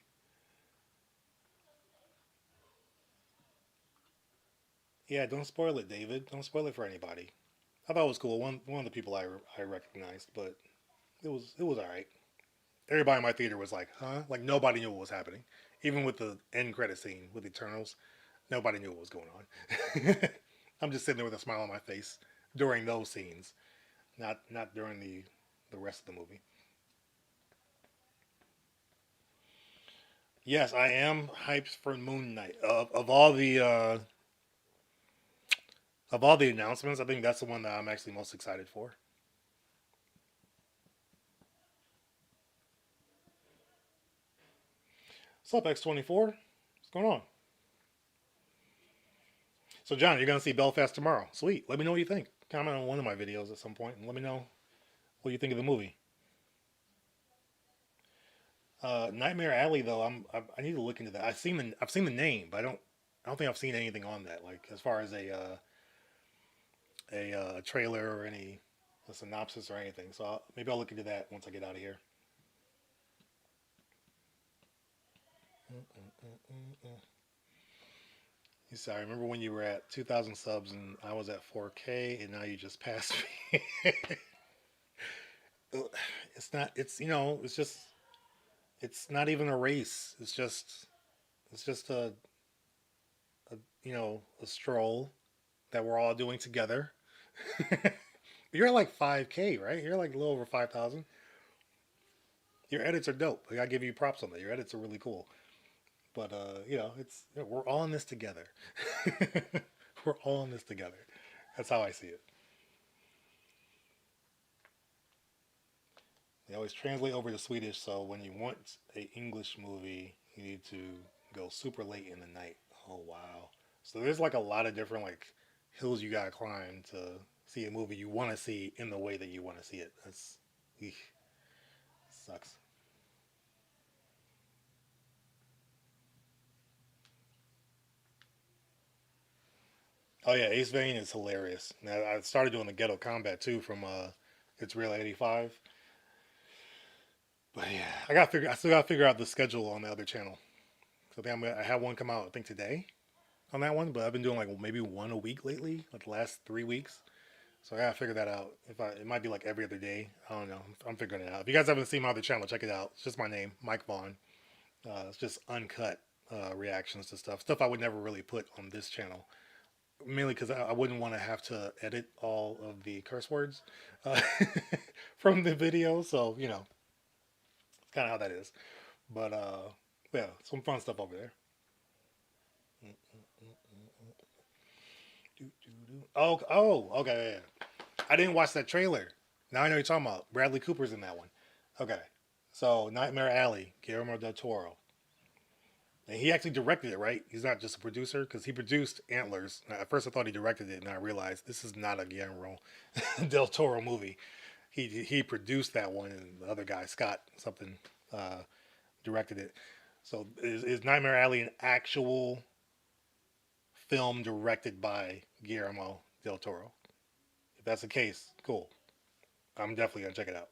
Yeah, don't spoil it, David. Don't spoil it for anybody. I thought it was cool. One of the people I recognized, but it was all right. Everybody in my theater was like, "Huh?" Like nobody knew what was happening. Even with the end credit scene with Eternals, nobody knew what was going on. I'm just sitting there with a smile on my face during those scenes, not during the rest of the movie. Yes, I am hyped for Moon Knight. Of all the announcements, I think that's the one that I'm actually most excited for. What's up, X24? What's going on? So, John, you're gonna see Belfast tomorrow. Sweet. Let me know what you think. Comment on one of my videos at some point and let me know what you think of the movie. Nightmare Alley, though, I need to look into that. I've seen the name, but I don't think I've seen anything on that. Like as far as a trailer or a synopsis or anything. So maybe I'll look into that once I get out of here. You said, I remember when you were at 2,000 subs and I was at 4K, and now you just passed me. It's not. It's It's just. It's not even a race. It's just a a stroll that we're all doing together. You're at like 5K, right? You're like a little over 5,000. Your edits are dope. I gotta give you props on that. Your edits are really cool. But it's we're all in this together. We're all in this together. That's how I see it. They always translate over to Swedish, so when you want a English movie, you need to go super late in the night. Oh wow. So there's like a lot of different like hills you gotta climb to see a movie you want to see in the way that you want to see it. That's eesh, sucks. Oh yeah, Ace Vane is hilarious. Now, I started doing the Ghetto Combat too from It's Real 85. But yeah, I still gotta figure out the schedule on the other channel. So I have one come out I think today on that one, but I've been doing like maybe one a week lately, like the last 3 weeks. So I gotta figure that out. It might be like every other day. I don't know. I'm figuring it out. If you guys haven't seen my other channel, check it out. It's just my name, Mike Vaughn. It's just uncut. reactions to stuff I would never really put on this channel, mainly because I wouldn't want to have to edit all of the curse words uh, from the video. So it's kind of how that is. But yeah, some fun stuff over there. Oh, oh, okay. Yeah. I didn't watch that trailer. Now I know what you're talking about. Bradley Cooper's in that one. Okay. So Nightmare Alley, Guillermo del Toro. And he actually directed it, right? He's not just a producer because he produced Antlers. Now, at first, I thought he directed it, and I realized this is not a Guillermo del Toro movie. He produced that one, and the other guy, Scott something, uh, directed it. So is Nightmare Alley an actual film directed by Guillermo del Toro? If that's the case, cool. I'm definitely gonna check it out.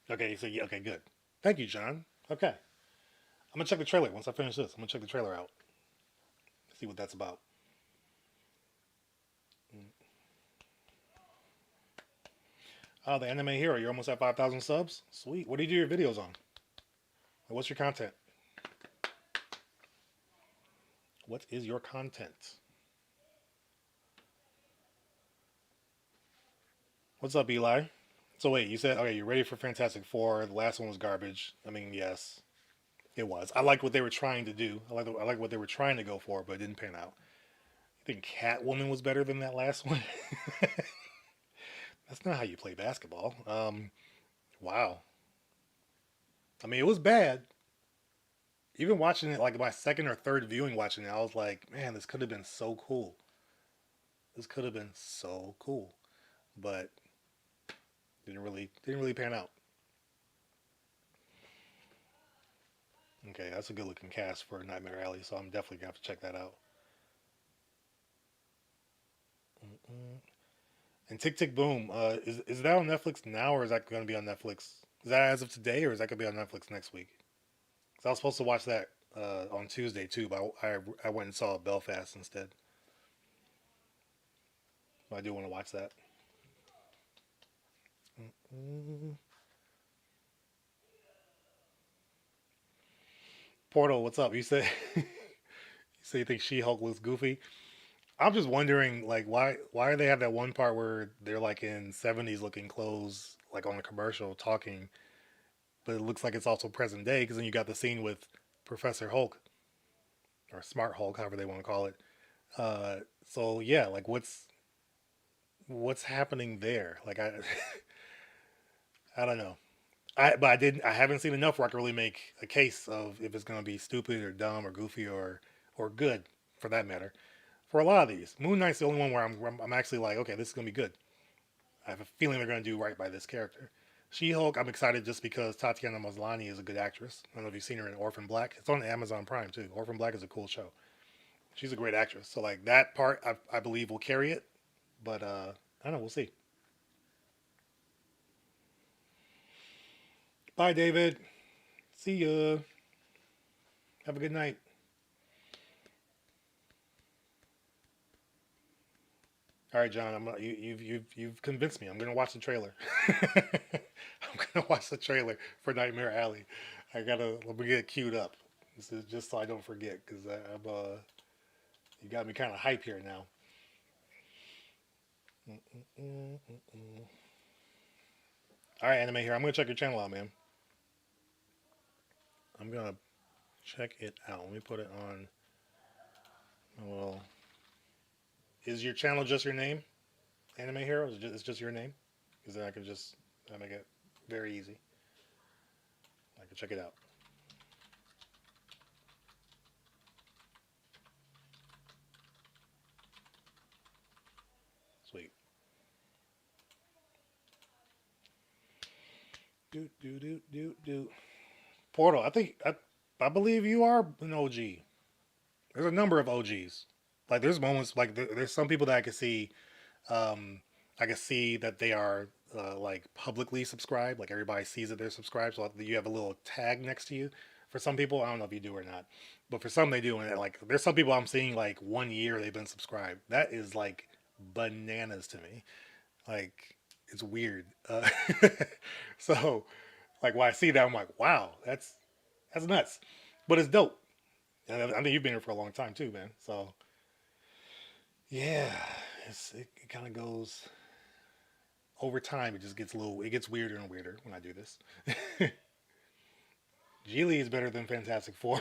Okay, so yeah, okay, good. Thank you, John. Okay, I'm gonna check the trailer once I finish this. I'm gonna check the trailer out, see what that's about. Oh, the anime hero. You're almost at 5,000 subs. Sweet. What do you do your videos on? What's your content? What is your content? What's up, Eli? So wait, you said okay, you're ready for Fantastic Four. The last one was garbage. I mean, yes, it was. I liked what they were trying to do. I like what they were trying to go for, but it didn't pan out. I think Catwoman was better than that last one. That's not how you play basketball. Wow. I mean, it was bad. Even watching it, like my second or third viewing watching it, I was like, man, this could have been so cool. This could have been so cool, but didn't really pan out. Okay, that's a good looking cast for Nightmare Alley, so I'm definitely gonna have to check that out. Mm-mm. And Tick Tick Boom, is that on Netflix now, or is that going to be on Netflix? Is that as of today, or is that going to be on Netflix next week? Because I was supposed to watch that on Tuesday too, but I went and saw Belfast instead. But I do want to watch that. Mm. Portal, what's up? You say you say you think She Hulk looks goofy. I'm just wondering, like, why do they have that one part where they're like in '70s looking clothes, like on a commercial, talking, but it looks like it's also present day because then you got the scene with Professor Hulk or Smart Hulk, however they want to call it. Uh, so yeah, like what's happening there? Like I don't know. I haven't seen enough where I can really make a case of if it's gonna be stupid or dumb or goofy or good for that matter. For a lot of these, Moon Knight's the only one where I'm actually like, okay, this is gonna be good. I have a feeling they're gonna do right by this character. She Hulk, I'm excited just because Tatiana Maslany is a good actress. I don't know if you've seen her in Orphan Black. It's on Amazon Prime too. Orphan Black is a cool show. She's a great actress. So like that part, I believe will carry it. But I don't know. We'll see. Bye, David. See ya. Have a good night. All right, John. You've convinced me. I'm gonna watch the trailer. I'm gonna watch the trailer for Nightmare Alley. Let me get it queued up. This is just so I don't forget because I'm you got me kind of hype here now. Mm-mm-mm-mm-mm. All right, anime here. I'm gonna check your channel out, man. I'm gonna check it out. Let me put it on. Well, is your channel just your name, Anime Hero? It's just your name? Because then I can just I make it very easy. I can check it out. Sweet. Do do do do do. Portal. I believe you are an OG. There's a number of OGs. Like there's moments like there's some people that I can see. Um, I can see that they are like publicly subscribed. Like everybody sees that they're subscribed. So you have a little tag next to you. For some people, I don't know if you do or not, but for some they do. And like there's some people I'm seeing like 1 year they've been subscribed. That is like bananas to me. Like it's weird. So like when I see that, I'm like, wow, that's nuts. but it's dope. And I think you've been here for a long time too, man. So yeah, it kind of goes over time. It just gets a little, it gets weirder and weirder when I do this. Geely is better than Fantastic Four.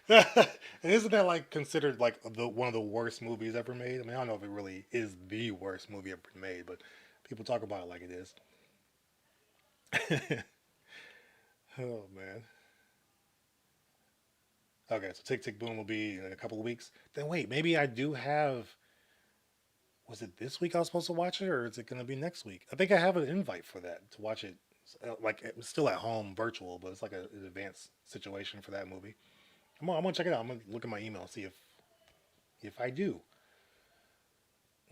And isn't that like considered like the one of the worst movies ever made? I mean, I don't know if it really is the worst movie ever made, but people talk about it like it is. Oh man. Okay, so Tick Tick Boom will be in a couple of weeks. Then wait, maybe I do have. Was it this week I was supposed to watch it, or is it going to be next week? I think I have an invite for that to watch it. Like it's still at home, virtual, but it's like an advanced situation for that movie. I'm gonna check it out. I'm gonna look at my email and see if I do.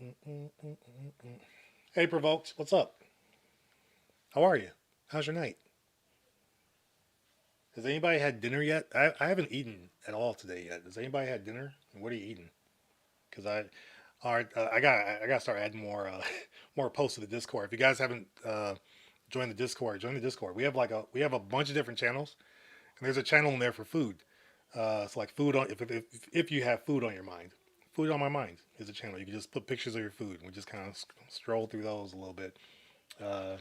Mm-mm-mm-mm-mm. Hey, Provoked, what's up? How are you? How's your night? Has anybody had dinner yet? I haven't eaten at all today yet. Has anybody had dinner? And what are you eating? Because all right, I got to start adding more more posts to the Discord. If you guys haven't joined the Discord, join the Discord. We have a bunch of different channels, and there's a channel in there for food. It's like food on if you have food on your mind. Food on my mind is a channel. You can just put pictures of your food, and we just kind of stroll through those a little bit. Uh,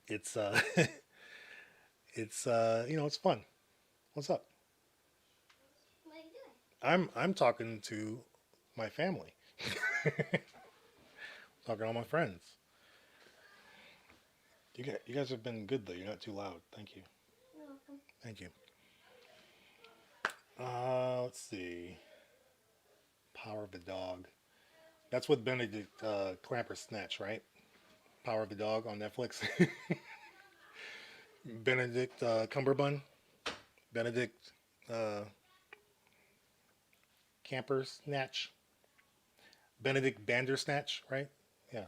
it's it's it's fun. What's up? What are you doing? I'm talking to my family, talking to all my friends. You guys have been good though. You're not too loud. Thank you. You're welcome. Thank you. Let's see. Power of the Dog. That's with Benedict Clamper Snatch, right? Power of the Dog on Netflix. Benedict Cumberbund. Benedict uh, Camper Snatch. Benedict Bandersnatch, right? Yeah.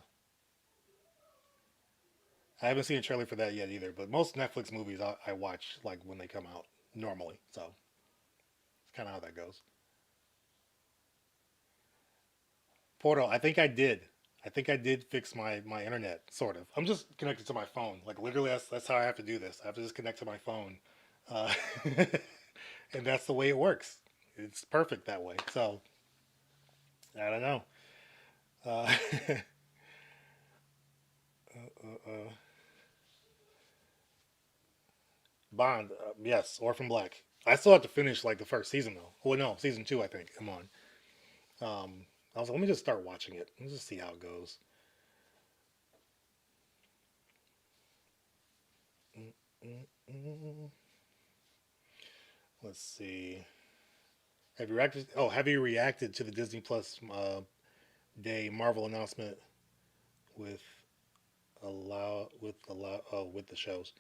I haven't seen a trailer for that yet either, but most Netflix movies I watch like when they come out normally. So it's kind of how that goes. Portal, I think I did. I think I did fix my internet, sort of. I'm just connected to my phone. Like literally, that's how I have to do this. I have to just connect to my phone, uh, and that's the way it works. It's perfect that way. So I don't know. Uh, Bond, yes, Orphan Black. I still have to finish like the first season though. Well, no, season two I think. I'm on. I was like, let me just start watching it. Let's just see how it goes. Mm-mm-mm. Let's see. Have you reacted? Oh, have you reacted to the Disney Plus Day Marvel announcement with with the shows?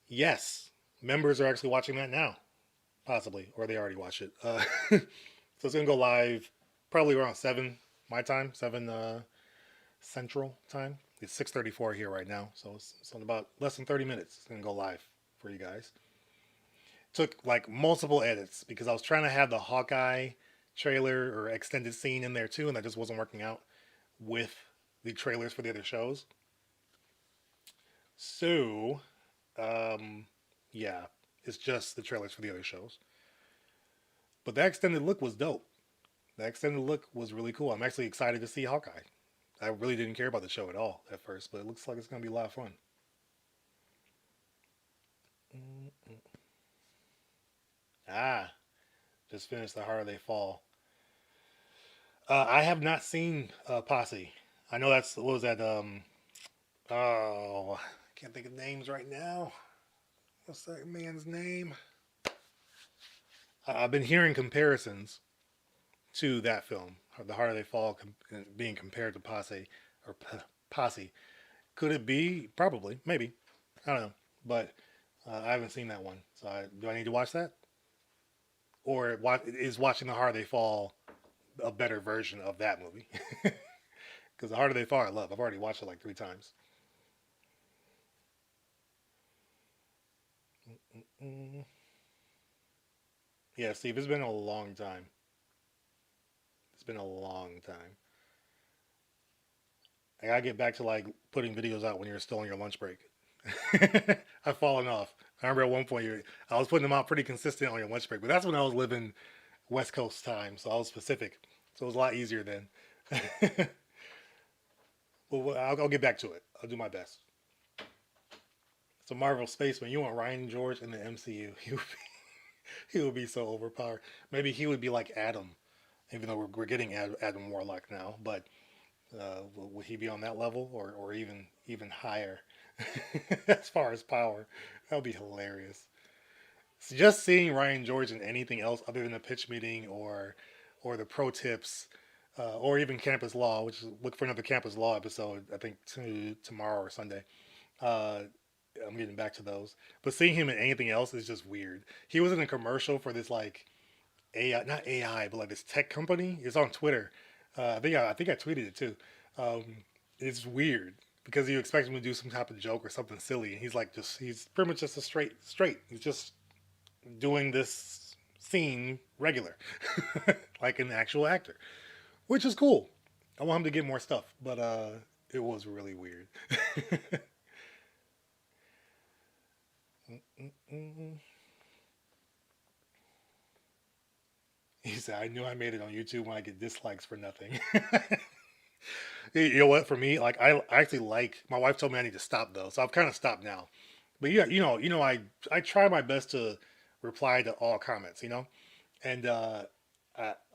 Yes, members are actually watching that now, possibly, or they already watched it. So it's gonna go live probably around 7 my time, 7 Central time. It's 6:34 here right now, so it's in about less than 30 minutes. It's gonna go live for you guys. Took like multiple edits because I was trying to have the Hawkeye trailer or extended scene in there too, and that just wasn't working out with the trailers for the other shows. So, um, yeah, it's just the trailers for the other shows. But that extended look was dope. That extended look was really cool. I'm actually excited to see Hawkeye. I really didn't care about the show at all at first, but it looks like it's going to be a lot of fun. Ah, just finished The Harder They Fall. I have not seen Posse. I know that's what was that? Oh, I can't think of names right now. What's that man's name? I've been hearing comparisons to that film, The Harder They Fall, being compared to Posse or Posse. Could it be? Probably, maybe. I don't know, but I haven't seen that one. So do I need to watch that, or is watching The Harder They Fall a better version of that movie? Because The Harder They Fall, I love. I've already watched it like 3 times. Mm-mm. Yeah, Steve, it's been a long time. It's been a long time. I gotta get back to like putting videos out when you're still on your lunch break. I've fallen off. I remember at one point I was putting them out pretty consistent on your lunch break, but that's when I was living West Coast time, so I was specific. So it was a lot easier then. Well, I'll get back to it. I'll do my best. So Marvel Spaceman, you want Ryan George in the MCU? He would be so overpowered. Maybe he would be like Adam, even though we're getting Adam Warlock now. But would he be on that level or even higher as far as power? That would be hilarious. So just seeing Ryan George in anything else other than the pitch meeting or the pro tips or even Campus Law, which is look for another Campus Law episode. I think tomorrow or Sunday. Uh, I'm getting back to those, but seeing him in anything else is just weird. He was in a commercial for this like AI, not AI, but like this tech company. It's on Twitter. I think I tweeted it too. Um, it's weird because you expect him to do some type of joke or something silly, and he's pretty much just a straight. He's just doing this scene regular, like an actual actor, which is cool. I want him to get more stuff, but it was really weird. He said, "I knew I made it on YouTube when I get dislikes for nothing." You know what? For me, like I actually like. My wife told me I need to stop though, so I've kind of stopped now. But yeah, I try my best to reply to all comments. And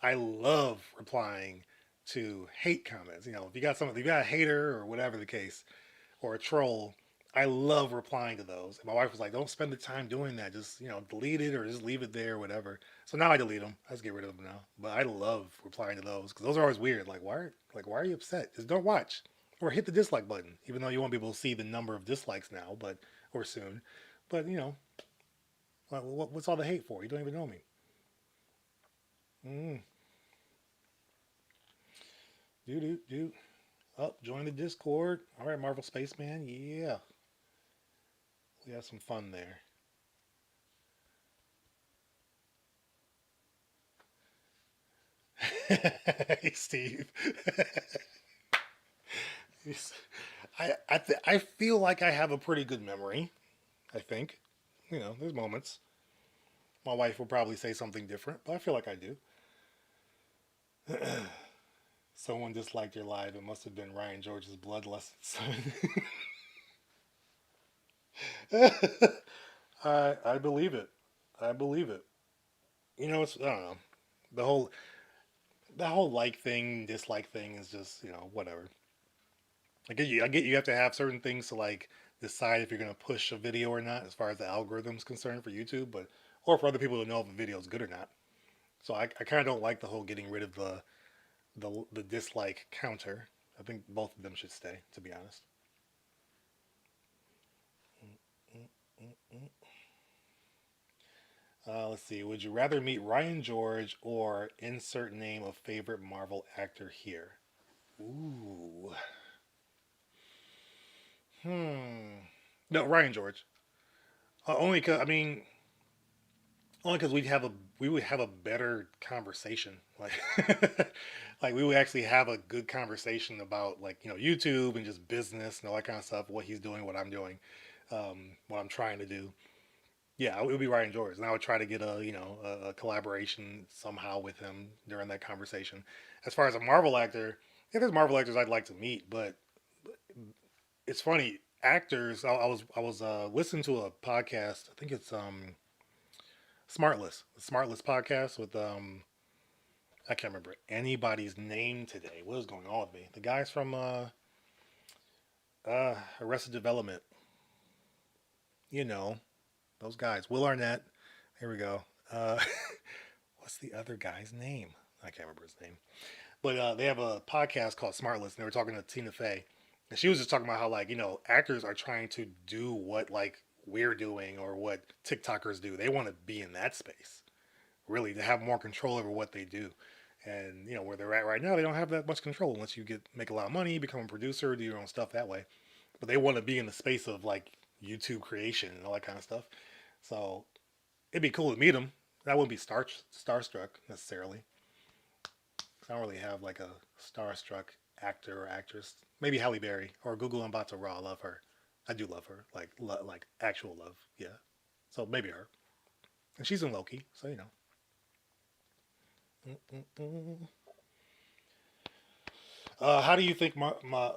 I love replying to hate comments. If you got something, if you got a hater or whatever the case, or a troll, I love replying to those. And my wife was like, "Don't spend the time doing that. Just delete it or just leave it there, or whatever." So now I delete them. I just get rid of them now. But I love replying to those because those are always weird. Like why are you upset? Just don't watch or hit the dislike button. Even though you won't be able to see the number of dislikes now, or soon. But what's all the hate for? You don't even know me. Mm, do. Oh, join the Discord. All right, Marvel Spaceman. Yeah, we have some fun there. Hey, Steve. I feel like I have a pretty good memory. I think. There's moments. My wife will probably say something different, but I feel like I do. Someone disliked your live. It must have been Ryan George's blood lessons. I believe it. I believe it. It's I don't know. The whole the whole like thing, dislike thing is just whatever. I get you have to have certain things to like decide if you're gonna push a video or not, as far as the algorithm's concerned for YouTube, but or for other people to know if a video is good or not. So I kind of don't like the whole getting rid of the dislike counter. I think both of them should stay, to be honest. Let's see. Would you rather meet Ryan George or insert name of favorite Marvel actor here? Ooh. Hmm. No, Ryan George. Only because we would have a better conversation. Like, like we would actually have a good conversation about like YouTube and just business and all that kind of stuff. What he's doing, what I'm doing, what I'm trying to do. Yeah, it would be Ryan George, and I would try to get a collaboration somehow with him during that conversation. As far as a Marvel actor, yeah, there's Marvel actors I'd like to meet, but it's funny actors. I was listening to a podcast. I think it's Smartless, the Smartless podcast with I can't remember anybody's name today. What is going on with me? The guys from Arrested Development. You know those guys. Will Arnett. Here we go. Uh, what's the other guy's name? I can't remember his name. But they have a podcast called Smartless, and they were talking to Tina Fey, and she was just talking about how like actors are trying to do what like we're doing or what TikTokers do. They want to be in that space, really, to have more control over what they do. And where they're at right now, they don't have that much control unless you make a lot of money, become a producer, do your own stuff that way. But they want to be in the space of like YouTube creation and all that kind of stuff. So it'd be cool to meet them. I wouldn't be starstruck necessarily. 'Cause I don't really have like a starstruck actor or actress. Maybe Halle Berry or Google Mbata Raw. I love her. I do love her. Like actual love. Yeah. So maybe her. And she's in Loki, so you know. Mm-mm-mm. How do you think I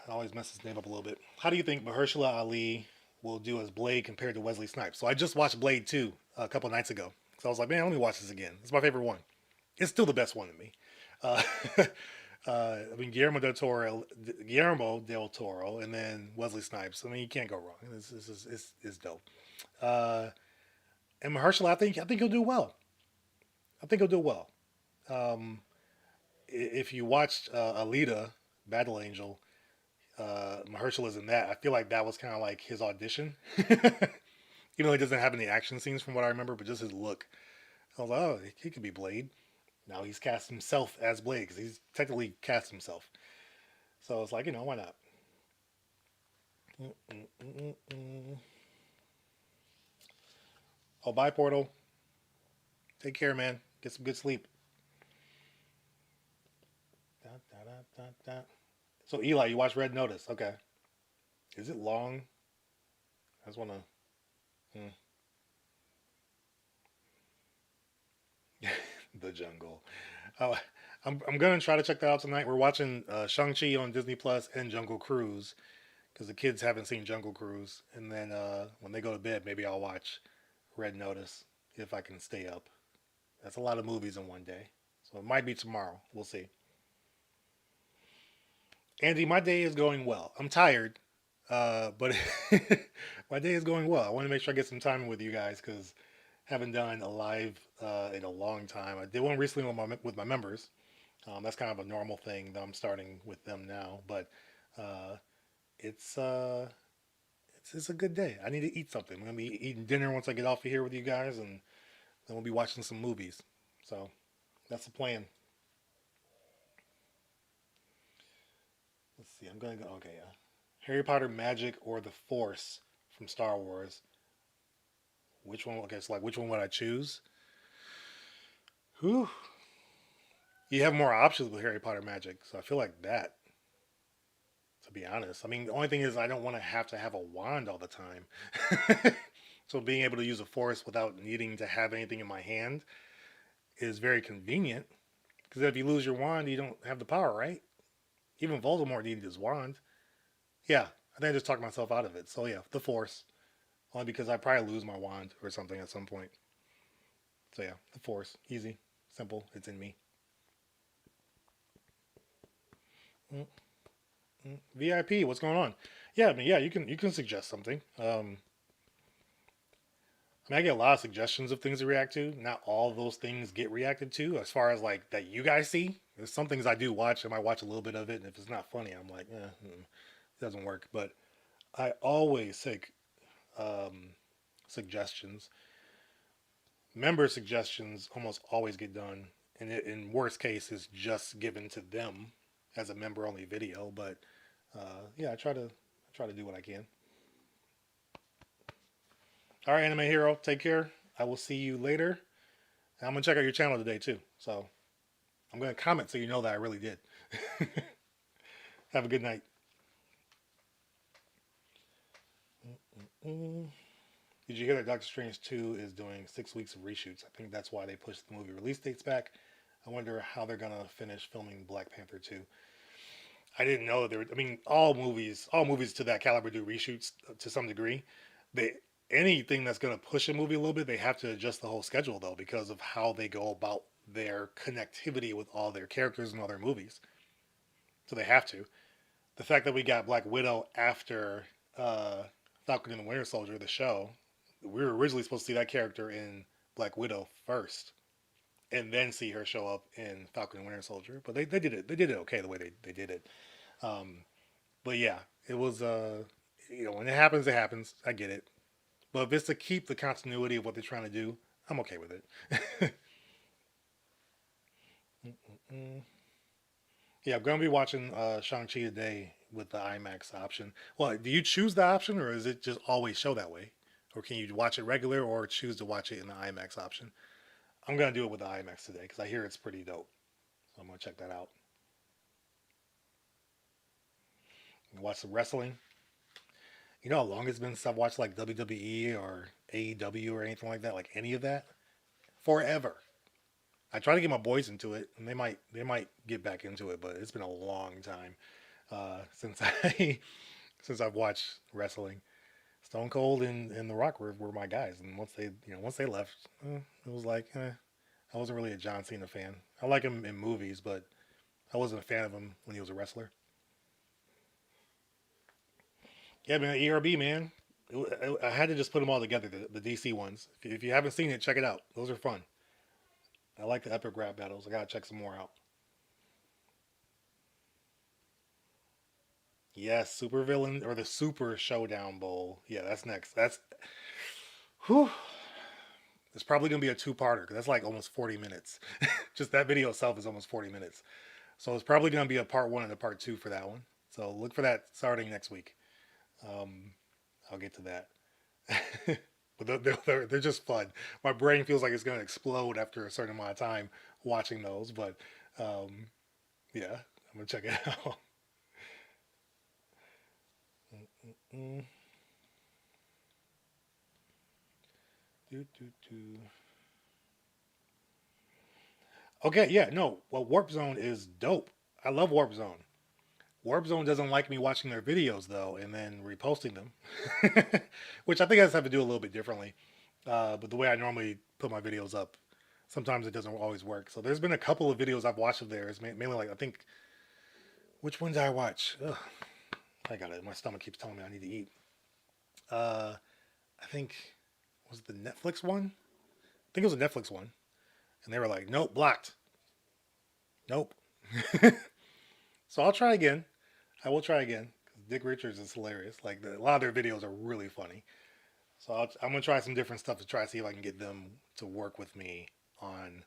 always mess his name up a little bit. How do you think Mahershala Ali will do as Blade compared to Wesley Snipes? So I just watched Blade 2 a couple nights ago. So I was like, man, let me watch this again. It's my favorite one. It's still the best one to me. Uh, I mean, Guillermo del Toro, and then Wesley Snipes. I mean, you can't go wrong. It's dope. Uh, and Mahershala, I think he'll do well. I think he'll do well. Um, if you watched Alita, Battle Angel, Mahershala is in that. I feel like that was kind of like his audition. Even though he doesn't have any action scenes from what I remember, but just his look. I was like, oh, he could be Blade. Now he's cast himself as Blade because he's technically cast himself. So it's like, why not? Mm-mm-mm-mm. Oh, bye, Portal. Take care, man. Get some good sleep. Da, da, da, da, da. So, Eli, you watch Red Notice. Okay. Is it long? I just want to. The Jungle. Oh, I'm going to try to check that out tonight. We're watching Shang-Chi on Disney Plus and Jungle Cruise because the kids haven't seen Jungle Cruise. And then when they go to bed, maybe I'll watch Red Notice if I can stay up. That's a lot of movies in one day. So it might be tomorrow. We'll see. Andy, my day is going well. I'm tired, but my day is going well. I want to make sure I get some time with you guys because haven't done a live in a long time. I did one recently with my members. That's kind of a normal thing that I'm starting with them now. But uh, it's, uh, it's a good day. I need to eat something. I'm gonna be eating dinner once I get off of here with you guys, and then we'll be watching some movies. So that's the plan. Let's see. I'm gonna go. Okay, yeah. Harry Potter, Magic, or the Force from Star Wars. Which one? Okay, so like, which one would I choose? Whew. You have more options with Harry Potter Magic, so I feel like that. To be honest, I mean, the only thing is I don't want to have a wand all the time. So being able to use a Force without needing to have anything in my hand is very convenient. Because if you lose your wand, you don't have the power, right? Even Voldemort needed his wand. Yeah, I think I just talked myself out of it. So yeah, the Force. Only because I probably lose my wand or something at some point. So yeah, the Force. Easy, simple. It's in me. VIP, what's going on? Yeah, I mean, yeah, you can suggest something. I mean, I get a lot of suggestions of things to react to. Not all of those things get reacted to, as far as like that you guys see. There's some things I do watch. I might watch a little bit of it, and if it's not funny, I'm like, it doesn't work. But I always take um, suggestions. Member suggestions almost always get done, and in worst case, is just given to them as a member only video. But yeah, I try to do what I can. All right, Anime Hero, take care. I will see you later. I'm gonna check out your channel today too. So I'm gonna comment so you know that I really did. Have a good night. Mm. Did you hear that Doctor Strange 2 is doing 6 weeks of reshoots? I think that's why they pushed the movie release dates back. I wonder how they're gonna finish filming Black Panther 2. I didn't know there. I mean, all movies to that caliber do reshoots to some degree. They Anything that's gonna push a movie a little bit, they have to adjust the whole schedule though because of how they go about their connectivity with all their characters and all their movies. So they have to. The fact that we got Black Widow after uh, Falcon and the Winter Soldier, the show, we were originally supposed to see that character in Black Widow first, and then see her show up in Falcon and Winter Soldier. But they did it. They did it okay the way they did it. Um, but yeah, it was when it happens, it happens. I get it. But if it's to keep the continuity of what they're trying to do, I'm okay with it. Yeah, I'm gonna be watching Shang-Chi today with the IMAX option. Well, do you choose the option or is it just always show that way? Or can you watch it regular or choose to watch it in the IMAX option? I'm gonna do it with the IMAX today because I hear it's pretty dope. So I'm gonna check that out. And watch some wrestling. You know how long it's been since I've watched like WWE or AEW or anything like that, like any of that? Forever. I try to get my boys into it, and they might get back into it, but it's been a long time since I since I've watched wrestling. Stone Cold and The Rock were my guys, and once they left, it was like I wasn't really a John Cena fan. I like him in movies, but I wasn't a fan of him when he was a wrestler. Yeah, man, ERB, man. I had to just put them all together, the DC ones. If you haven't seen it, check it out. Those are fun. I like the epic rap battles. I gotta check some more out. Yes, Super Villain or the Super Showdown Bowl. Yeah, that's next. Whew. It's probably gonna be a two-parter because that's like almost 40 minutes. Just that video itself is almost 40 minutes. So it's probably gonna be a part one and a part two for that one. So look for that starting next week. Um, I'll get to that. But they're just fun. My brain feels like it's gonna explode after a certain amount of time watching those. But um, yeah, I'm gonna check it out. Mm, do, do, do. Okay, yeah, no. Well, Warp Zone is dope. I love Warp Zone. Warp Zone doesn't like me watching their videos though, and then reposting them, which I think I just have to do a little bit differently. But the way I normally put my videos up, sometimes it doesn't always work. So there's been a couple of videos I've watched of theirs, mainly like I think which ones did I watch? Ugh, I got it. My stomach keeps telling me I need to eat. Uh, I think was it the Netflix one? I think it was a Netflix one, and they were like, "Nope, blocked. Nope." So I'll try again. I will try again. Dick Richards is hilarious. Like a lot of their videos are really funny. So I'm gonna try some different stuff to try to see if I can get them to work with me on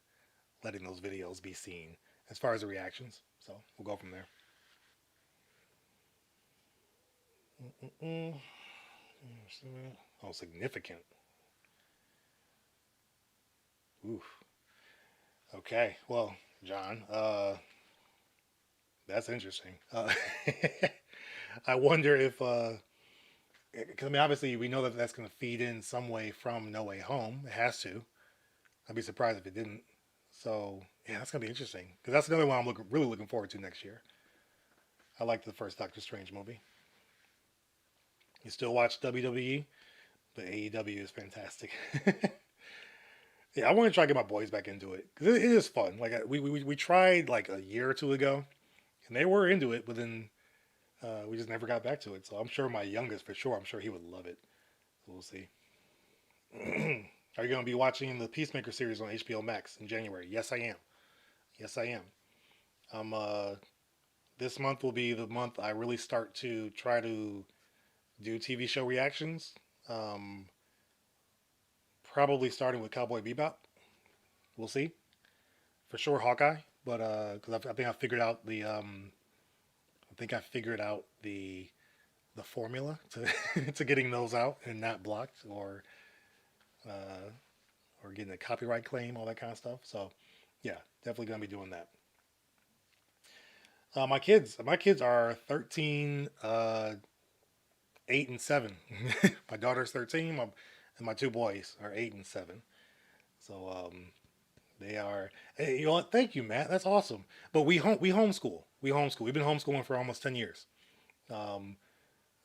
letting those videos be seen as far as the reactions. So we'll go from there. Mm-mm. Oh, significant. Oof. Okay. Well, John, that's interesting. I wonder if, because I mean, obviously we know that that's going to feed in some way from No Way Home. It has to. I'd be surprised if it didn't. So yeah, that's gonna be interesting because that's another one I'm really looking forward to next year. I liked the first Doctor Strange movie. You still watch WWE, but AEW is fantastic. Yeah, I want to try to get my boys back into it because it is fun. Like we tried like a year or two ago, and they were into it, but then we just never got back to it. So I'm sure my youngest, for sure, I'm sure he would love it. So we'll see. Are you going to be watching the Peacemaker series on HBO Max in January? Yes, I am. Yes, I am. I'm This month will be the month I really start to try to do TV show reactions. Um, Probably starting with Cowboy Bebop. We'll see. For sure, Hawkeye. But because I think I figured out I think I figured out the formula to to getting those out and not blocked uh, or getting a copyright claim, all that kind of stuff. So yeah, definitely gonna be doing that. My kids are 13, 8 and 7. My daughter's 13, and my two boys are 8 and 7. So they are. Hey, you know what? Thank you, Matt. That's awesome. But we homeschool. We homeschool. We've been homeschooling for almost 10 years. Um,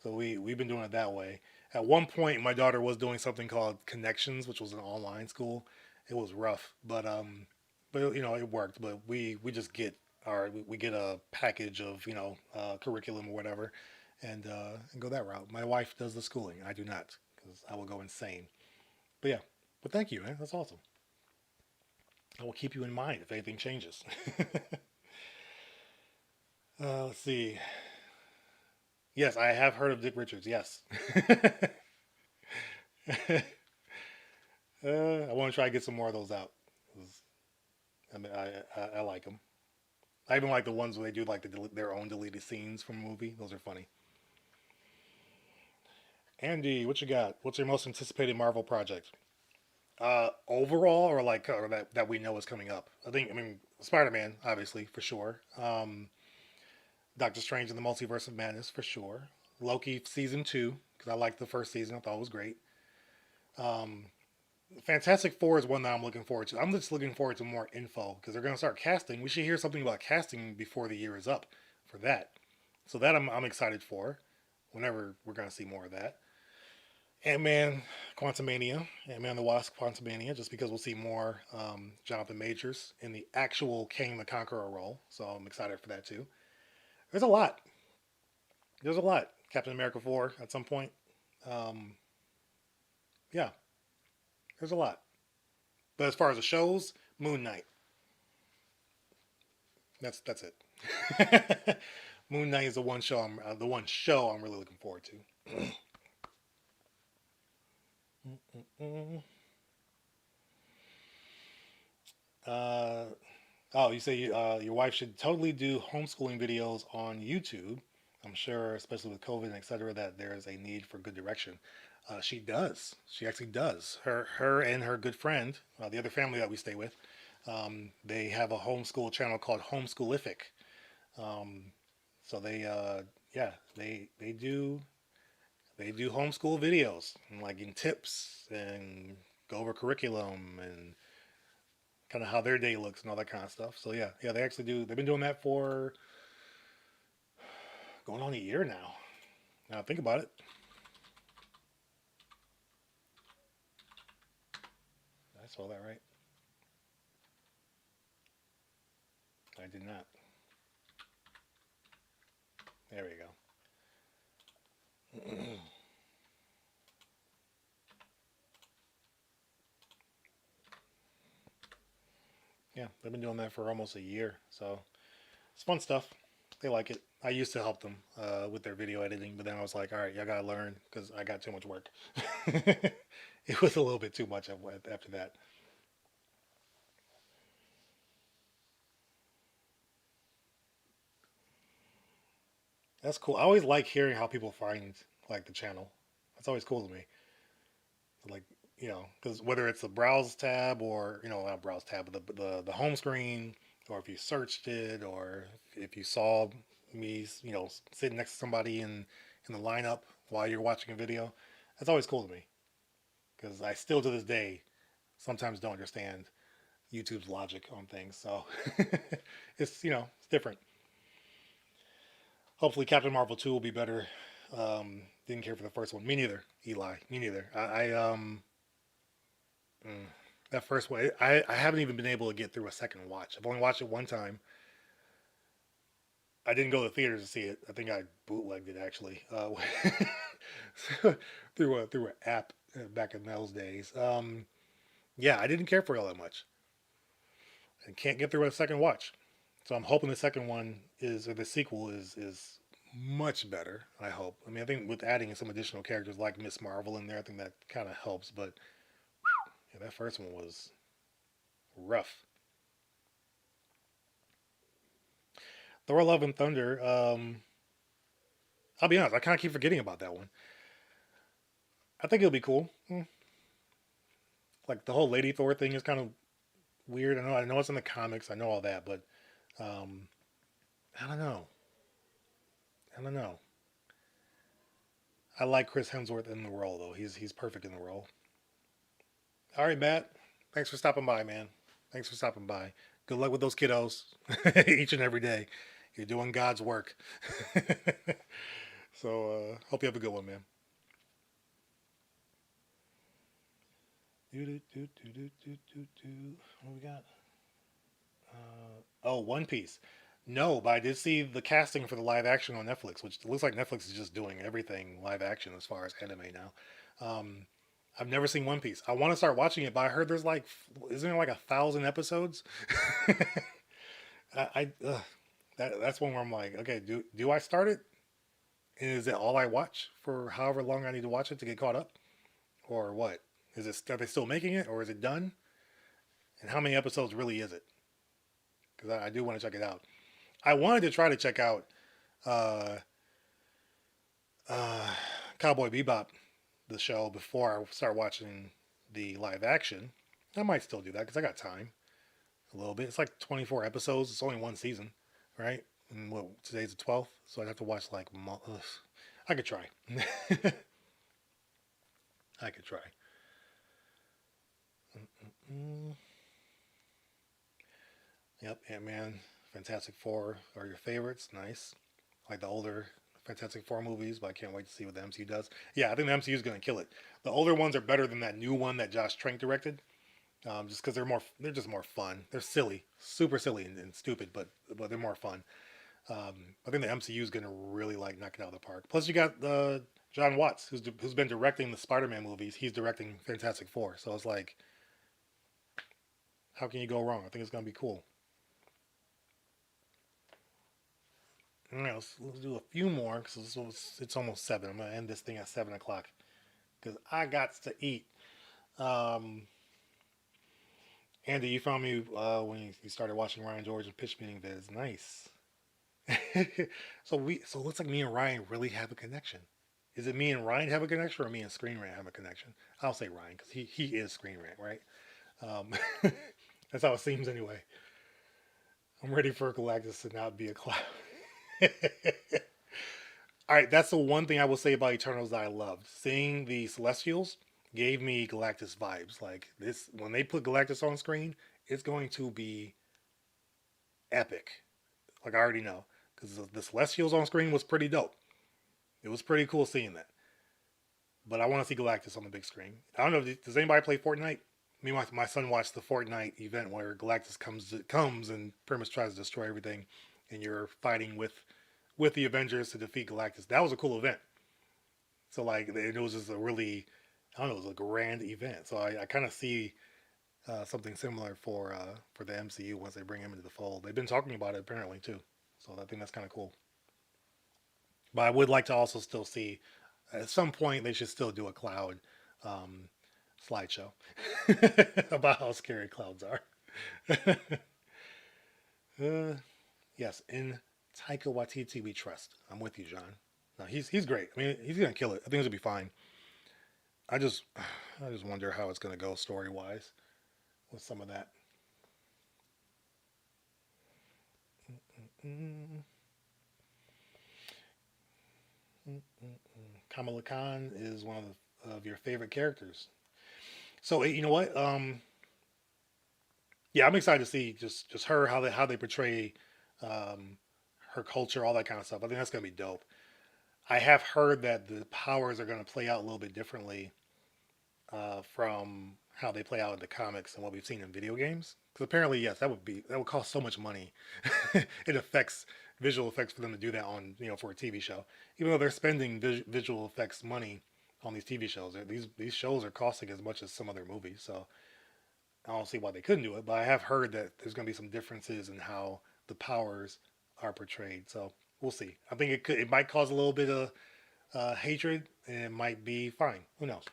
so we've been doing it that way. At one point, my daughter was doing something called Connections, which was an online school. It was rough, but you know it worked. But we just get we get a package of curriculum or whatever, and go that route. My wife does the schooling. I do not because I will go insane. But yeah, but thank you, man. That's awesome. I will keep you in mind if anything changes. Let's see. Yes, I have heard of Dick Richards. Yes. I want to try to get some more of those out. 'Cause, I mean, I like them. I even like the ones where they do like their own deleted scenes from a movie. Those are funny. Andy, what you got? What's your most anticipated Marvel project? Overall, or like or that we know is coming up. I mean Spider Man, obviously for sure. Doctor Strange and the Multiverse of Madness for sure. Loki season 2 because I liked the first season. I thought it was great. Um, Fantastic Four is one that I'm looking forward to. I'm just looking forward to more info because they're going to start casting. We should hear something about casting before the year is up for that. So that I'm excited for. Whenever we're going to see more of that. Ant-Man, Quantumania, Ant-Man the Wasp, Quantumania, just because we'll see more Jonathan Majors in the actual Kang the Conqueror role. So I'm excited for that too. There's a lot. There's a lot. Captain America 4 at some point. Um, yeah, there's a lot. But as far as the shows, Moon Knight. That's it. Moon Knight is the one show I'm really looking forward to. uh, oh, you say your wife should totally do homeschooling videos on YouTube. I'm sure, especially with COVID and etc., that there is a need for good direction. She does. She actually does. Her and her good friend, the other family that we stay with, they have a homeschool channel called Homeschoolific. Um, so yeah, they do homeschool videos, and like in tips and go over curriculum and kind of how their day looks and all that kind of stuff. So yeah, they actually do. They've been doing that for going on a year now. Now think about it. I saw that right. I did not. There we go. Yeah, they've been doing that for almost a year. So it's fun stuff. They like it. I used to help them with their video editing, but then I was like, all right, y'all gotta learn because I got too much work. It was a little bit too much after that. That's cool. I always like hearing how people find like the channel. That's always cool to me. Like because whether it's the browse tab or not browse tab, but the home screen, or if you searched it, or if you saw me, sitting next to somebody in the lineup while you're watching a video, that's always cool to me because I still to this day sometimes don't understand YouTube's logic on things. So it's different. Hopefully, Captain Marvel 2 will be better. Didn't care for the first one. Me neither, Eli. Me neither. Mm, that first one, I haven't even been able to get through a second watch. I've only watched it one time. I didn't go to the theaters to see it. I think I bootlegged it actually through an app back in those days. Yeah, I didn't care for it all that much, and can't get through a second watch. So I'm hoping the second one or the sequel is much better. I hope. I mean, I think with adding some additional characters like Miss Marvel in there, I think that kind of helps. But yeah, that first one was rough. Thor: Love and Thunder. I'll be honest, I kind of keep forgetting about that one. I think it'll be cool. Like the whole Lady Thor thing is kind of weird. I know it's in the comics. I know all that, but um, I don't know. I don't know. I like Chris Hemsworth in the role though. He's perfect in the role. All right, Matt. Thanks for stopping by, man. Thanks for stopping by. Good luck with those kiddos each and every day. You're doing God's work. So hope you have a good one, man. What we got? Oh, One Piece. No, but I did see the casting for the live action on Netflix, which looks like Netflix is just doing everything live action as far as anime now. Um, I've never seen One Piece. I want to start watching it, but I heard there's like, isn't there like 1,000 episodes? That's one where I'm like, okay, do I start it? And is it all I watch for however long I need to watch it to get caught up, or what? Are they still making it, or is it done? And how many episodes really is it? Because I do want to check it out. I wanted to try to check out uh, uh, Cowboy Bebop, the show, before I start watching the live action. I might still do that because I got time a little bit. It's like 24 episodes. It's only one season, right? And today's the 12th, so I'd have to watch like I could try. I could try. Mm, yep, Ant Man, Fantastic Four are your favorites. Nice. Like the older Fantastic Four movies, but I can't wait to see what the MCU does. Yeah, I think the MCU is going to kill it. The older ones are better than that new one that Josh Trank directed. Just because they're just more fun. They're silly, super silly and stupid, but they're more fun. I think the MCU is going to really like knock it out of the park. Plus, you got John Watts, who's been directing the Spider-Man movies. He's directing Fantastic Four, so it's like, how can you go wrong? I think it's going to be cool. All right, let's do a few more because it's almost 7. I'm gonna end this thing at 7 o'clock because I got to eat. Um, Andy, you found me when you started watching Ryan George and pitch meeting vids. Nice. So it looks like me and Ryan really have a connection. Is it me and Ryan have a connection, or me and Screen Rant have a connection? I'll say Ryan because he is Screen Rant, right? Um, that's how it seems anyway. I'm ready for Galactus to not be a cloud. All right, that's the one thing I will say about Eternals that I loved. Seeing the Celestials gave me Galactus vibes. Like this, when they put Galactus on screen, it's going to be epic. Like I already know, because the Celestials on screen was pretty dope. It was pretty cool seeing that. But I want to see Galactus on the big screen. I don't know. Does anybody play Fortnite? Me and my son watched the Fortnite event where Galactus comes and pretty much tries to destroy everything, and you're fighting with the Avengers to defeat Galactus. That was a cool event. So like it was just a really, I don't know, it was a grand event. So I kind of see something similar for the MCU once they bring him into the fold. They've been talking about it apparently too. So I think that's kind of cool. But I would like to also still see at some point they should still do a cloud um, slideshow about how scary clouds are. Yes, in Taika Waititi we trust. I'm with you, John. No, he's great. I mean, he's gonna kill it. I think it'll be fine. I just I just wonder how it's gonna go story wise with some of that. Mm, mm, Kamala Khan is one of your favorite characters. So you know what? Yeah, I'm excited to see just her how they portray um, her culture, all that kind of stuff. I think that's gonna be dope. I have heard that the powers are gonna play out a little bit differently from how they play out in the comics and what we've seen in video games. Because apparently, yes, that would cost so much money. It affects visual effects for them to do that on for a TV show. Even though they're spending visual effects money on these TV shows, these shows are costing as much as some other movies. So I don't see why they couldn't do it. But I have heard that there's going to be some differences in how the powers are portrayed. So we'll see. I think it might cause a little bit of hatred, and it might be fine. Who knows?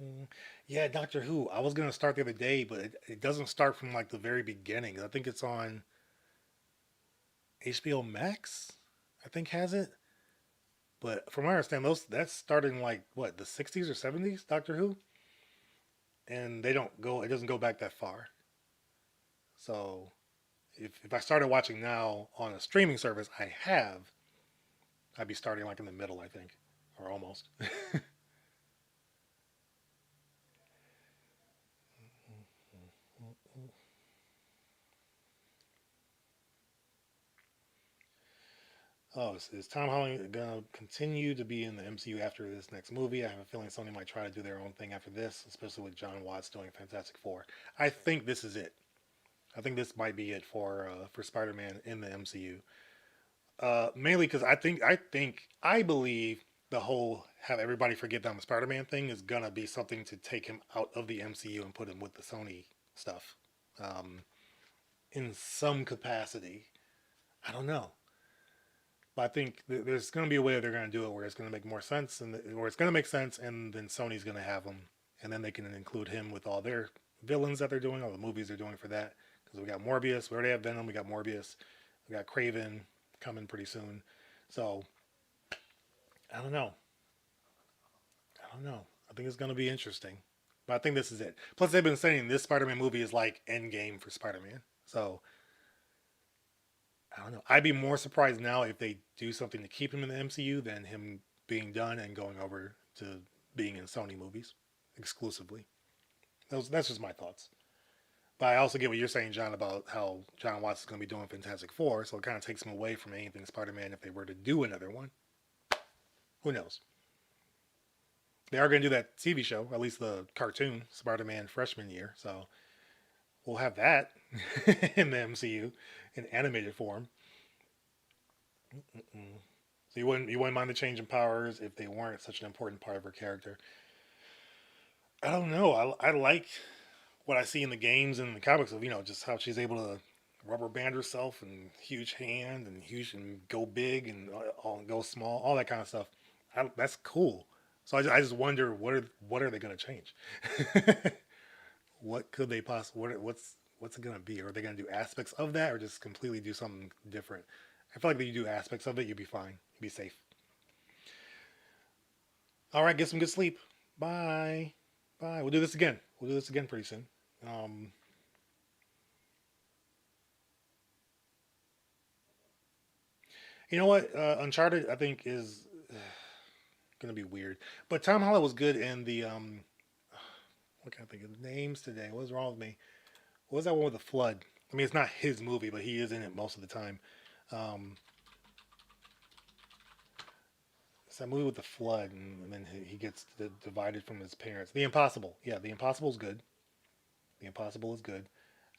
Mm, yeah, Doctor Who. I was gonna start the other day, but it doesn't start from like the very beginning. I think it's on HBO Max. I think has it. But from what I understand, that's starting like what the 60s or 70s. Doctor Who, and they don't go. It doesn't go back that far. So if I started watching now on a streaming service, I'd be starting like in the middle, I think, or almost. Oh, is Tom Holland gonna continue to be in the MCU after this next movie? I have a feeling Sony might try to do their own thing after this, especially with John Watts doing Fantastic Four. I think this is it. I think this might be it for Spider-Man in the MCU. Mainly because I believe the whole have everybody forget that I'm a Spider-Man thing is gonna be something to take him out of the MCU and put him with the Sony stuff, um, in some capacity. I don't know. But I think there's going to be a way they're going to do it where it's going to make more sense, and where it's going to make sense, and then Sony's going to have him, and then they can include him with all their villains that they're doing, all the movies they're doing for that. Because we got Morbius, we already have Venom, we got Morbius, we got Craven coming pretty soon. So I don't know. I don't know. I think it's going to be interesting, but I think this is it. Plus, they've been saying this Spider-Man movie is like Endgame for Spider-Man. So I don't know. I'd be more surprised now if they do something to keep him in the MCU than him being done and going over to being in Sony movies exclusively. That's just my thoughts. But I also get what you're saying, John, about how John Watts is going to be doing Fantastic Four, so it kind of takes him away from anything Spider-Man if they were to do another one. Who knows? They are going to do that TV show, at least the cartoon, Spider-Man freshman year, so we'll have that in the MCU in animated form. Mm-mm. So you wouldn't mind the change in powers if they weren't such an important part of her character. I don't know. I like what I see in the games and the comics of just how she's able to rubber band herself and huge hand and huge and go big and all go small, all that kind of stuff. That's cool. So I just wonder what are they going to change? What could they possibly what's it going to be? Are they going to do aspects of that or just completely do something different? I feel like if you do aspects of it, you'd be fine. You'd be safe. All right, get some good sleep. Bye. Bye. We'll do this again. We'll do this again pretty soon. Um, you know what? Uncharted, I think, is gonna be weird. But Tom Holland was good in the what can I think of names today? What's wrong with me? What was that one with the flood? I mean, it's not his movie, but he is in it most of the time. Um, it's that movie with the flood, and then he gets divided from his parents. The Impossible. Yeah, The Impossible is good. The Impossible is good.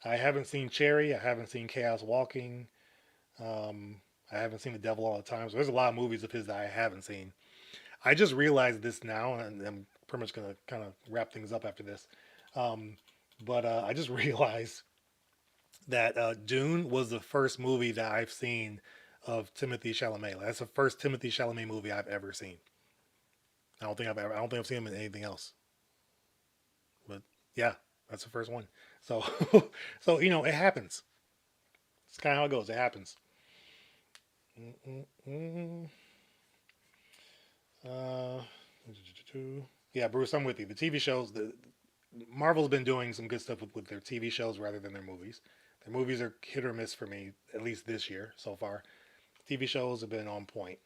I haven't seen Cherry. I haven't seen Chaos Walking. Um, I haven't seen The Devil All the Time. So there's a lot of movies of his that I haven't seen. I just realized this now, and I'm pretty much gonna kind of wrap things up after this. Um, but I just realized that Dune was the first movie that I've seen of Timothy Chalamet. That's the first Timothy Chalamet movie I've ever seen. I don't think I've seen him in anything else. But yeah, that's the first one. So, so it happens. It's kind of how it goes. It happens. Mm-mm-mm. Uh, yeah, Bruce, I'm with you. The TV shows, Marvel's been doing some good stuff with their TV shows rather than their movies. Their movies are hit or miss for me, at least this year so far. TV shows have been on point.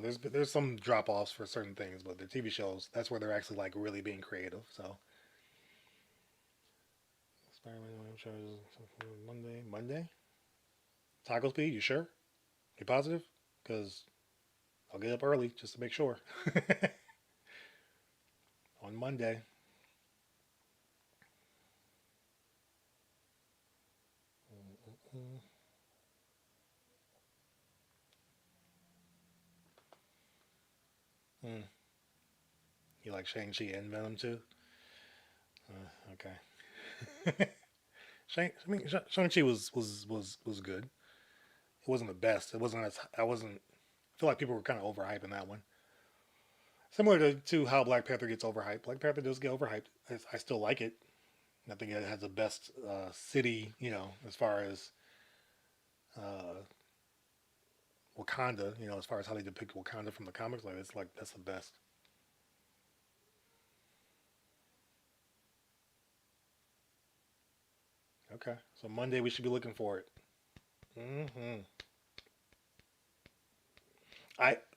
There's some drop offs for certain things, but their TV shows, that's where they're actually like really being creative. So Spider-Man shows Monday. Taco Speed, you sure? You positive? Because I'll get up early just to make sure on Monday. Mm. You like Shang-Chi and Venom too? Okay. Shang-Chi was good. It wasn't the best. It wasn't as I wasn't. I feel like people were kind of overhyping that one. Similar to how Black Panther gets overhyped. Black Panther does get overhyped. I still like it. I think it has the best city, as far as uh, Wakanda, as far as how they depict Wakanda from the comics. Like it's like that's the best. Okay, so Monday we should be looking for it. Hmm.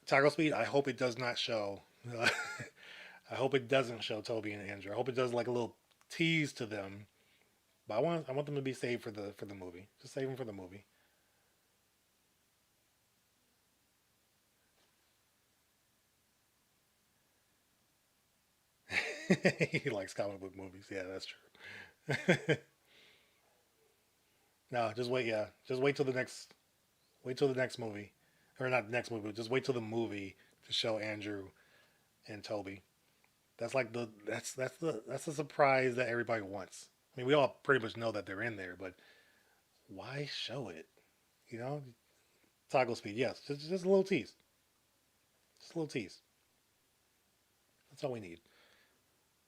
Tiger Speed. I hope it does not show. I hope it doesn't show Toby and Andrew. I hope it does like a little tease to them. But I want them to be saved for the movie. Just save them for the movie. He likes comic book movies. Yeah, that's true. No, just wait. Yeah, just wait till the next movie, or not the next movie. But just wait till the movie to show Andrew and Toby. That's like that's the surprise that everybody wants. I mean, we all pretty much know that they're in there, but why show it? You know, Toggle speed. Yes, just a little tease. Just a little tease. That's all we need.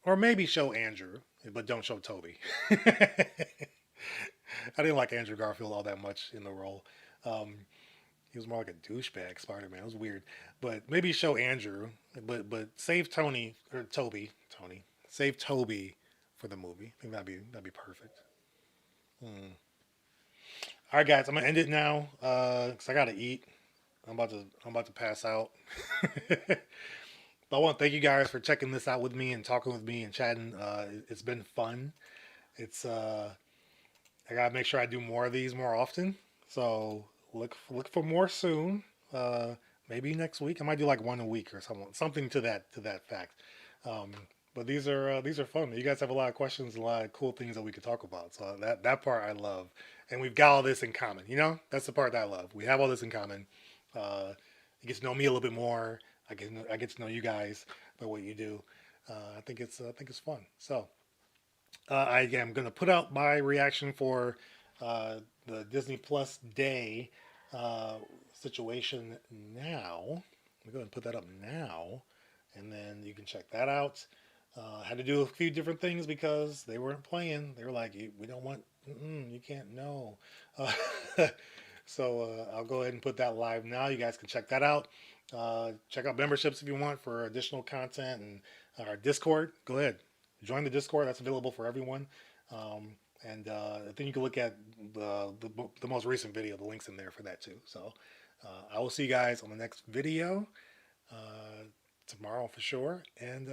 Or maybe show Andrew, but don't show Toby. I didn't like Andrew Garfield all that much in the role. Um, he was more like a douchebag Spider-Man. It was weird. But maybe show Andrew, but save Tony or Tony. Save Toby for the movie. I think that'd be perfect. Hmm. All right, guys, I'm gonna end it now because I gotta eat. I'm about to pass out. But I want to thank you guys for checking this out with me and talking with me and chatting. It's been fun. It's I gotta make sure I do more of these more often. So look for more soon. Uh, Maybe next week. I might do like one a week or something to that fact. Um, but these are fun. You guys have a lot of questions, a lot of cool things that we could talk about. So that part I love, and we've got all this in common. You know, that's the part that I love. We have all this in common. You get to know me a little bit more. I get to know you guys by what you do. I think it's fun. So I am going to put out my reaction for the Disney Plus Day uh, situation now. I'm going to put that up now, and then you can check that out. I had to do a few different things because they weren't playing. They were like, "We don't want, you can't know." Uh, so I'll go ahead and put that live now. You guys can check that out. Check out memberships if you want for additional content and our Discord. Go ahead, join the Discord. That's available for everyone. Um, and I think you can look at the most recent video. The links in there for that too. So I will see you guys on the next video uh, tomorrow for sure. And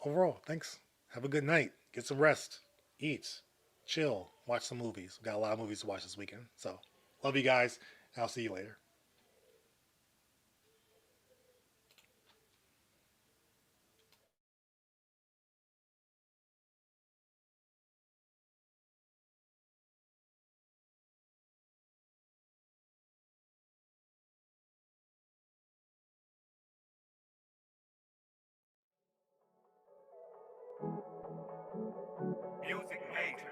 overall, thanks. Have a good night. Get some rest. Eat. Chill. Watch some movies. We've got a lot of movies to watch this weekend. So love you guys. I'll see you later. Music Majors.